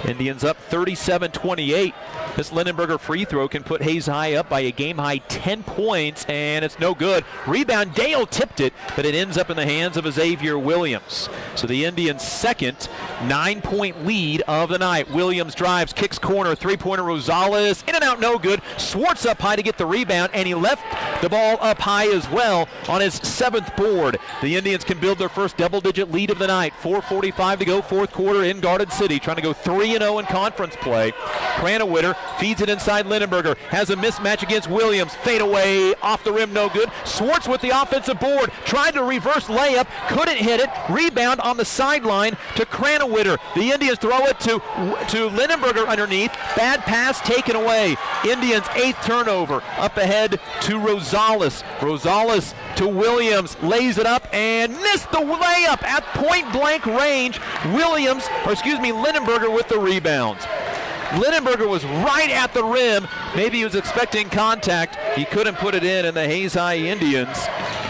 [SPEAKER 15] Indians up 37-28. This Lindenberger free throw can put Hayes High up by a game-high 10 points, and it's no good. Rebound, Dale tipped it, but it ends up in the hands of Xavier Williams. So the Indians' second 9-point lead of the night. Williams drives, kicks corner, three-pointer Rosales, in and out, no good. Swartz up high to get the rebound, and he left the ball up high as well on his 7th board. The Indians can build their first double-digit lead of the night. 4:45 to go, fourth quarter in Garden City, trying to go 3-0 in conference play. Cranwitter feeds it inside Lindenberger, has a mismatch against Williams, fade away, off the rim, no good. Swartz with the offensive board, tried to reverse layup, couldn't hit it. Rebound on the sideline to Cranwitter. The Indians throw it to Lindenberger underneath. Bad pass taken away. Indians' 8th turnover. Up ahead to Rosales. Rosales to Williams, lays it up and missed the layup at point blank range. Lindenberger with the rebound. Lindenberger was right at the rim. Maybe he was expecting contact. He couldn't put it in, and the Hayes High Indians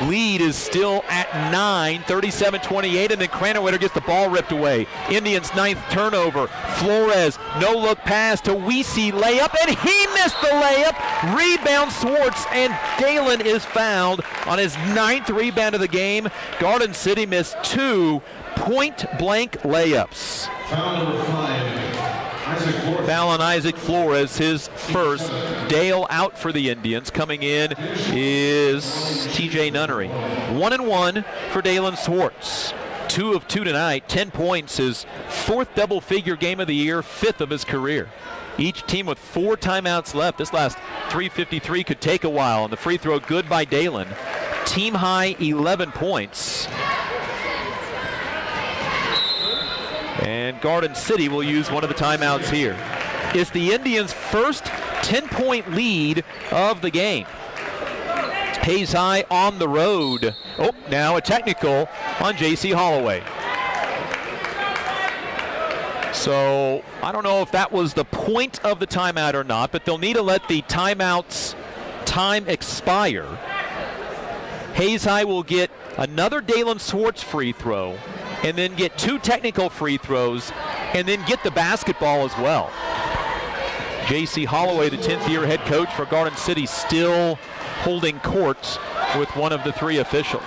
[SPEAKER 15] lead is still at 9, 37-28, and then Cranwitter gets the ball ripped away. Indians' 9th turnover. Flores, no-look pass to Weesey, layup, and he missed the layup. Rebound Swartz, and Dalen is fouled on his 9th rebound of the game. Garden City missed 2 point-blank layups. Foul on Isaac Flores, his first. Dale out for the Indians. Coming in is TJ Nunnery. 1-1 for Dalen Swartz. 2 of 2 tonight, 10 points, his 4th double-figure game of the year, 5th of his career. Each team with 4 timeouts left. This last 3:53 could take a while, and the free throw good by Dalen. Team high 11 points. And Garden City will use one of the timeouts here. It's the Indians' first 10-point lead of the game. Hayes High on the road. Oh, now a technical on J.C. Holloway. So I don't know if that was the point of the timeout or not, but they'll need to let the timeout's time expire. Hayes High will get another Dalen Swartz free throw, and then get 2 technical free throws, and then get the basketball as well. J.C. Holloway, the 10th-year head coach for Garden City, still holding court with one of the 3 officials.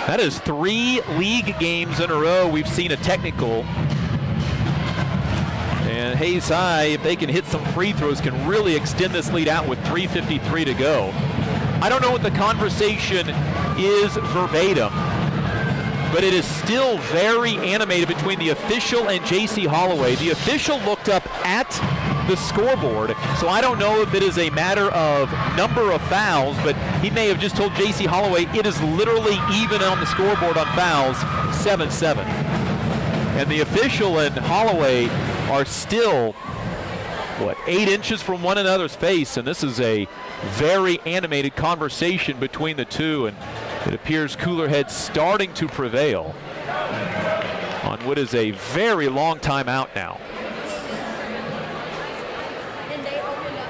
[SPEAKER 15] That is 3 league games in a row we've seen a technical. And Hayes High, if they can hit some free throws, can really extend this lead out with 3:53 to go. I don't know what the conversation is verbatim, but it is still very animated between the official and J.C. Holloway. The official looked up at the scoreboard, so I don't know if it is a matter of number of fouls, but he may have just told J.C. Holloway it is literally even on the scoreboard on fouls, 7-7. And the official and Holloway are still, 8 inches from one another's face, and this is a very animated conversation between the two, and it appears cooler heads starting to prevail on what is a very long time out now.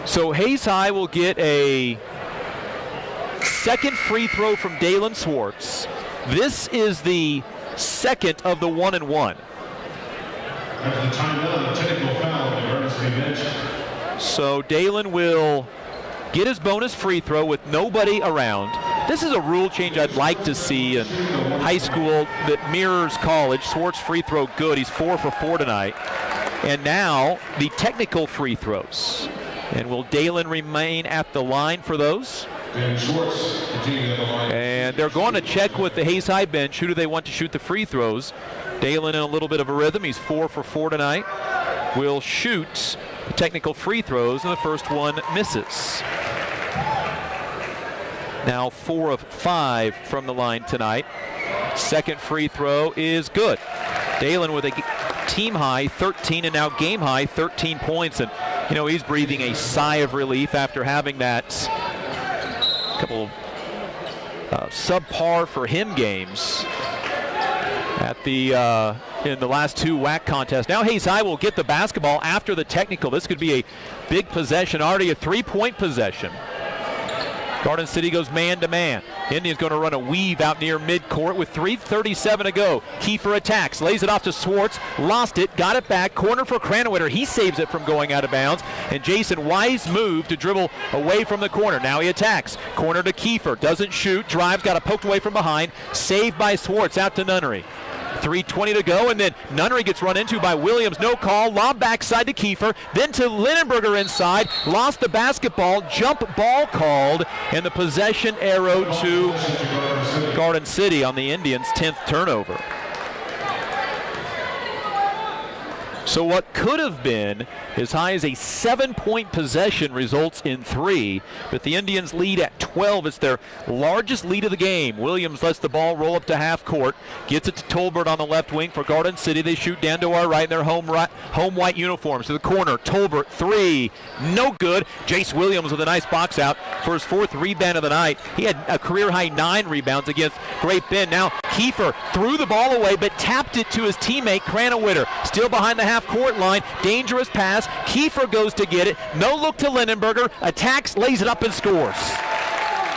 [SPEAKER 15] So Hayes High will get a second free throw from Dalen Swartz. This is the second of the 1-and-1. So Dalen will get his bonus free throw with nobody around. This is a rule change I'd like to see in high school that mirrors college. Swartz free throw good. He's 4 for 4 tonight. And now the technical free throws. And will Dalen remain at the line for those? And they're going to check with the Hayes High bench. Who do they want to shoot the free throws? Dalen in a little bit of a rhythm. He's 4 for 4 tonight. Will shoot the technical free throws, and the first one misses. Now 4 of 5 from the line tonight. Second free throw is good. Dalen with a team high 13 and now game high 13 points. And, you know, he's breathing a sigh of relief after having that couple subpar for him games at the in the last two WAC contests. Now Hayes High will get the basketball after the technical. This could be a big possession, already a 3-point possession. Garden City goes man-to-man. Indians going to run a weave out near midcourt with 3:37 to go. Kiefer attacks, lays it off to Swartz, lost it, got it back, corner for Cranwitter. He saves it from going out of bounds, and Jason wise move to dribble away from the corner. Now he attacks, corner to Kiefer, doesn't shoot, drives, got it poked away from behind, saved by Swartz out to Nunnery. 3:20 to go, and then Nunnery gets run into by Williams. No call. Lob backside to Kiefer. Then to Linenberger inside. Lost the basketball. Jump ball called. And the possession arrow to Garden City on the Indians' 10th turnover. So what could have been as high as a 7-point possession results in 3, but the Indians lead at 12. It's their largest lead of the game. Williams lets the ball roll up to half court, gets it to Tolbert on the left wing for Garden City. They shoot down to our right in their home white uniforms. To the corner, Tolbert, 3, no good. Jace Williams with a nice box out for his 4th rebound of the night. He had a career-high 9 rebounds against Great Bend. Now Kiefer threw the ball away, but tapped it to his teammate, Cranwitter. Still behind the half-court line, dangerous pass. Kiefer goes to get it. No look to Linenberger. Attacks, lays it up and scores.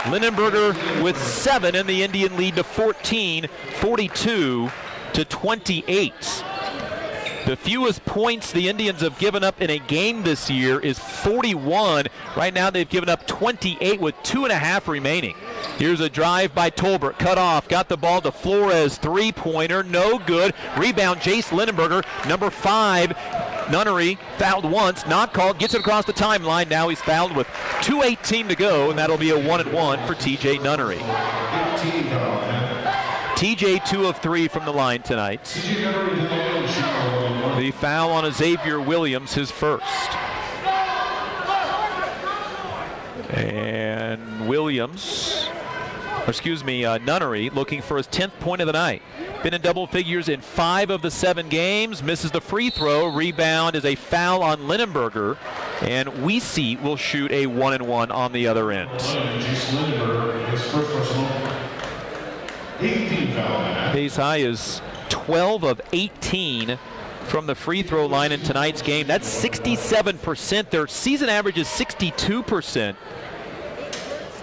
[SPEAKER 15] Linenberger with 7 and the Indian lead to 14, 42 to 28. The fewest points the Indians have given up in a game this year is 41. Right now they've given up 28 with 2.5 remaining. Here's a drive by Tolbert, cut off, got the ball to Flores, 3-pointer, no good. Rebound, Jace Linenberger, number 5. Nunnery fouled once, not called, gets it across the timeline. Now he's fouled with 2:18 to go, and that'll be a 1-and-1 for TJ Nunnery. TJ 2 of 3 from the line tonight. The foul on Xavier Williams, his first. And Nunnery looking for his 10th point of the night. Been in double figures in 5 of the 7 games. Misses the free throw. Rebound is a foul on Linenberger. And Weesey will shoot a 1-and-1 on the other end. Hayes High is 12 of 18 from the free throw line in tonight's game. That's 67%. Their season average is 62%.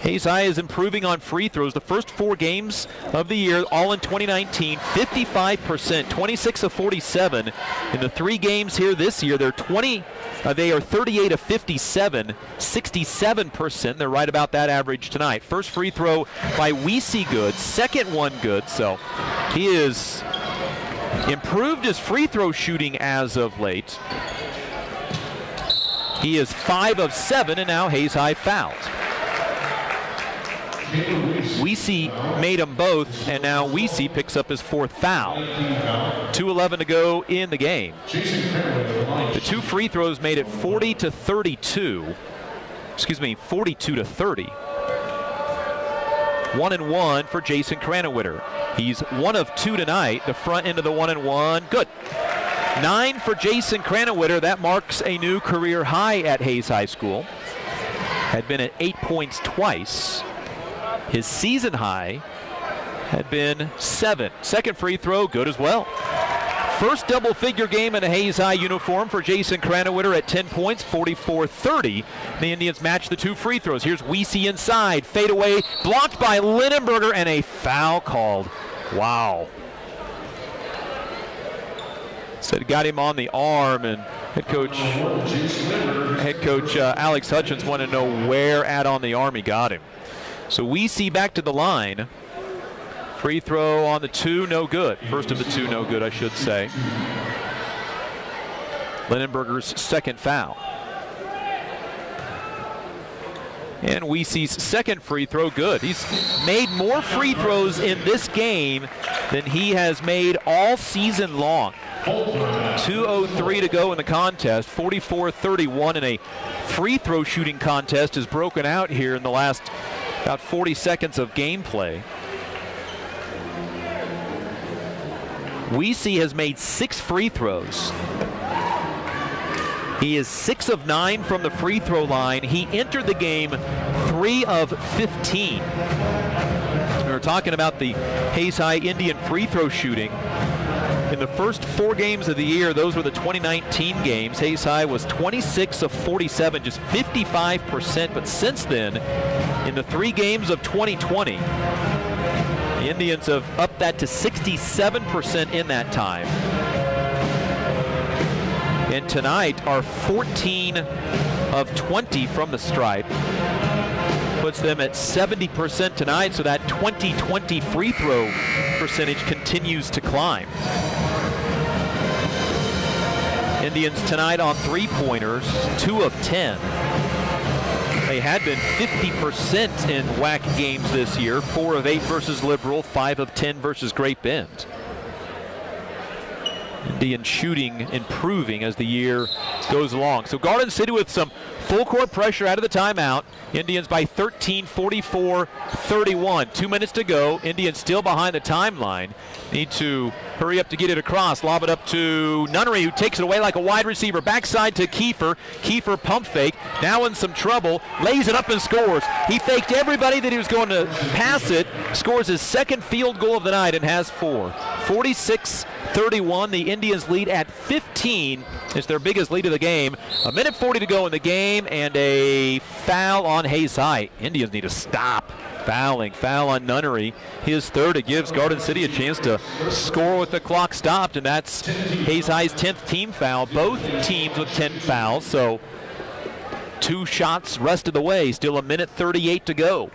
[SPEAKER 15] Hayes High is improving on free throws. The first 4 games of the year, all in 2019, 55%, 26 of 47. In the 3 games here this year, they are 38 of 57, 67%. They're right about that average tonight. First free throw by Weesey good, second one good. So he is improved his free throw shooting as of late. He is 5 of 7, and now Hayes High fouled. Weesey made them both, and now Weesey picks up his 4th foul. 2:11 to go in the game. The 2 free throws made it 42 to 30. 1-and-1 for Jason Cranwitter. He's 1 of 2 tonight. The front end of the 1-and-1, good. 9 for Jason Cranwitter. That marks a new career high at Hayes High School. Had been at 8 points twice. His season high had been 7. Second free throw, good as well. First double-figure game in a Hayes High uniform for Jason Cranwitter at 10 points, 44-30. The Indians match the 2 free throws. Here's Weesey inside, fade away, blocked by Linenberger, and a foul called. Wow. Said got him on the arm, and head coach Alex Hutchins wanted to know where at on the arm he got him. So Weesey back to the line. Free throw on the 2, no good. First of the 2, no good, I should say. Linenberger's 2nd foul. And Weesey's 2nd free throw, good. He's made more free throws in this game than he has made all season long. 2:03 to go in the contest, 44-31, and a free throw shooting contest has broken out here in the last about 40 seconds of gameplay. Weesey has made 6 free throws. He is 6 of 9 from the free throw line. He entered the game 3 of 15. We were talking about the Hayes High Indian free throw shooting. In the first 4 games of the year, those were the 2019 games. Hayes High was 26 of 47, just 55%. But since then, in the 3 games of 2020, the Indians have upped that to 67% in that time. And tonight are 14 of 20 from the stripe. Puts them at 70% tonight, so that 20-20 free throw percentage continues to climb. Indians tonight on 3-pointers, 2 of 10. They had been 50% in WAC games this year, 4 of 8 versus Liberal, 5 of 10 versus Great Bend. Indian shooting improving as the year goes along. So Garden City with some full court pressure out of the timeout. Indians by 13, 44-31. 2 minutes to go. Indians still behind the timeline. Need to hurry up to get it across. Lob it up to Nunnery, who takes it away like a wide receiver. Backside to Kiefer. Kiefer pump fake. Now in some trouble. Lays it up and scores. He faked everybody that he was going to pass it. Scores his 2nd field goal of the night and has 4. 46-31. The Indians lead at 15. It's their biggest lead of the game. 1:40 to go in the game, and a foul on Hayes High. Indians need to stop fouling. Foul on Nunnery. His 3rd. It gives Garden City a chance to score with the clock stopped, and that's Hayes High's 10th team foul. Both teams with 10 fouls, so 2 shots rest of the way. Still 1:38 to go.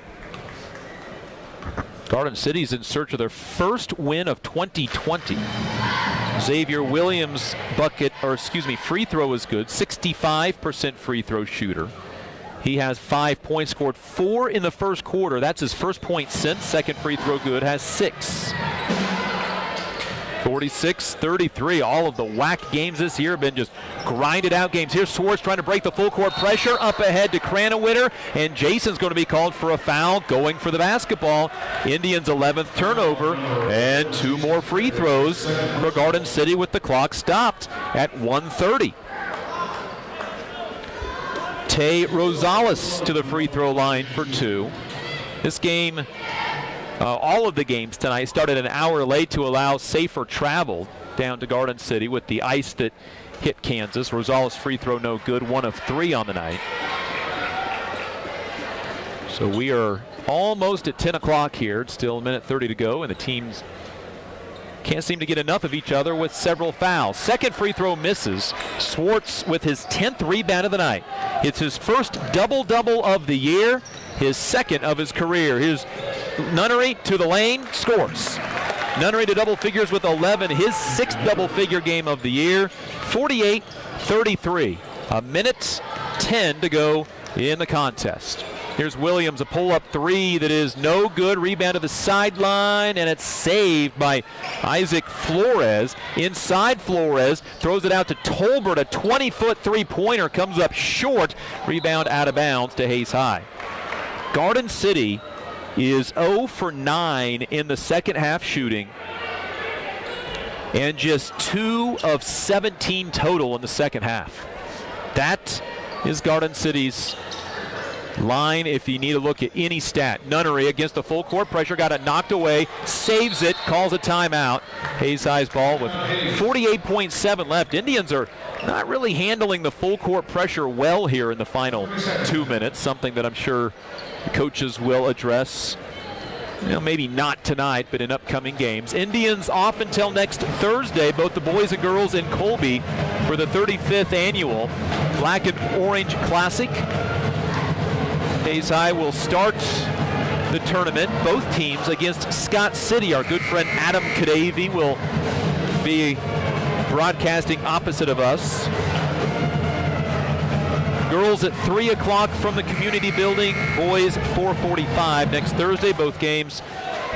[SPEAKER 15] Garden City's in search of their first win of 2020. Xavier Williams' free throw is good. 65% free throw shooter. He has 5 points, scored 4 in the first quarter. That's his first point since. 2nd free throw good, has 6. 46-33. All of the WAC games this year have been just grinded out games. Here's Swartz trying to break the full court pressure. Up ahead to Cranowitter, and Jason's going to be called for a foul, going for the basketball. Indians' 11th turnover, and 2 more free throws for Garden City with the clock stopped at 1:30. Tay Rosales to the free throw line for 2. This game, all of the games tonight started an hour late to allow safer travel down to Garden City with the ice that hit Kansas. Rosales' free throw no good, 1 of 3 on the night. So we are almost at 10 o'clock here. It's still 1:30 to go, and the teams can't seem to get enough of each other with several fouls. 2nd free throw misses. Swartz with his 10th rebound of the night. It's his first double-double of the year, his 2nd of his career. Here's Nunnery to the lane, scores. Nunnery to double figures with 11, his 6th double-figure game of the year. 48-33. 1:10 to go in the contest. Here's Williams, a pull-up 3 that is no good. Rebound to the sideline, and it's saved by Isaac Flores. Inside Flores, throws it out to Tolbert. A 20-foot three-pointer comes up short. Rebound out of bounds to Hayes High. Garden City is 0 for 9 in the second half shooting, and just 2 of 17 total in the second half. That is Garden City's line if you need to look at any stat. Nunnery against the full court pressure, got it knocked away, saves it, calls a timeout. Hayes High's ball with 48.7 left. Indians are not really handling the full court pressure well here in the final 2 minutes, something that I'm sure the coaches will address. Maybe not tonight, but in upcoming games. Indians off until next Thursday, both the boys and girls in Colby for the 35th annual Black and Orange Classic. Hayes High will start the tournament, both teams, against Scott City. Our good friend Adam Kadavy will be broadcasting opposite of us. Girls at 3 o'clock from the community building, boys at 4:45 next Thursday. Both games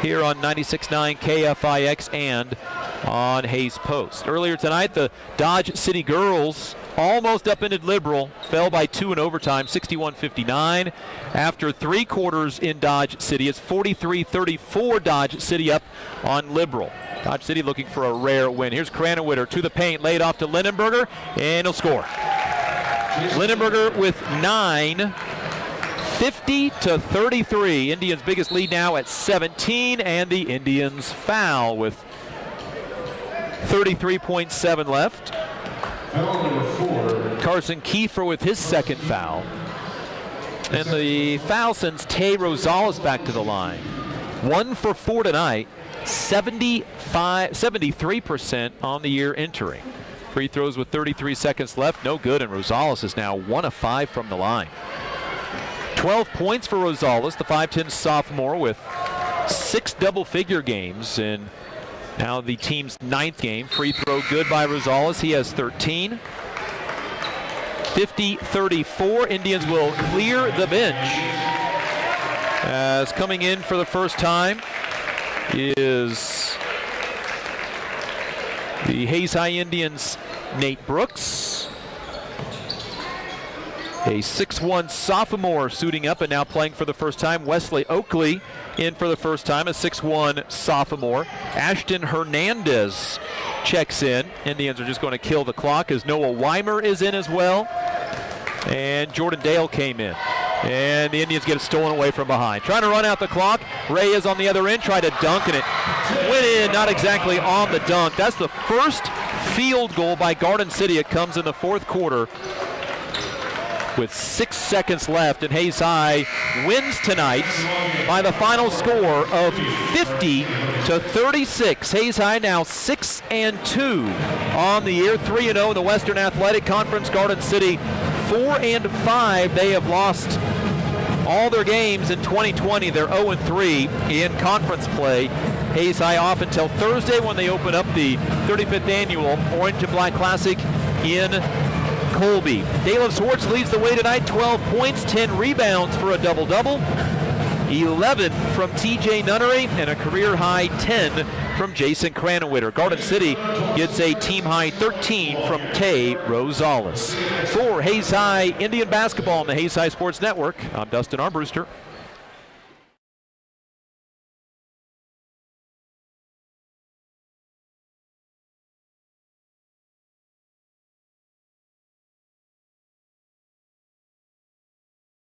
[SPEAKER 15] here on 96.9 KFIX and on Hayes Post. Earlier tonight, the Dodge City girls almost upended Liberal, fell by 2 in overtime, 61-59. After 3 quarters in Dodge City, it's 43-34 Dodge City up on Liberal. Dodge City looking for a rare win. Here's Kranenwitter to the paint, laid off to Lindenberger, and he'll score. Lindenberger with 9, 50-33. Indians' biggest lead now at 17, and the Indians foul with 33.7 left. Carson Kiefer with his second foul. And the foul sends Tay Rosales back to the line. 1 for 4 tonight, 73% on the year entering. Free throws with 33 seconds left, no good, and Rosales is now 1 of 5 from the line. 12 points for Rosales, the 5'10 sophomore, with 6 double-figure games in now the team's 9th game. Free throw good by Rosales. He has 13. 50-34. Indians will clear the bench. As coming in for the first time is the Hayes High Indians' Nate Brooks. A 6'1 sophomore suiting up and now playing for the first time. Wesley Oakley in for the first time, a 6'1 sophomore. Ashton Hernandez checks in. Indians are just going to kill the clock as Noah Weimer is in as well. And Jordan Dale came in. And the Indians get it stolen away from behind. Trying to run out the clock. Ray is on the other end, tried to dunk, and it went in, not exactly on the dunk. That's the first field goal by Garden City. It comes in the 4th quarter with 6 seconds left, and Hayes High wins tonight by the final score of 50-36. Hayes High now 6-2 on the year, 3-0 in the Western Athletic Conference. Garden City 4-5. They have lost all their games in 2020. They're 0-3 in conference play. Hayes High off until Thursday when they open up the 35th annual Orange and Black Classic in Colby. Dalen Swartz leads the way tonight, 12 points, 10 rebounds for a double-double. 11 from TJ Nunnery and a career-high 10 from Jason Kranenwitter. Garden City gets a team-high 13 from Tay Rosales. For Hayes High Indian basketball on the Hayes High Sports Network, I'm Dustin Armbruster.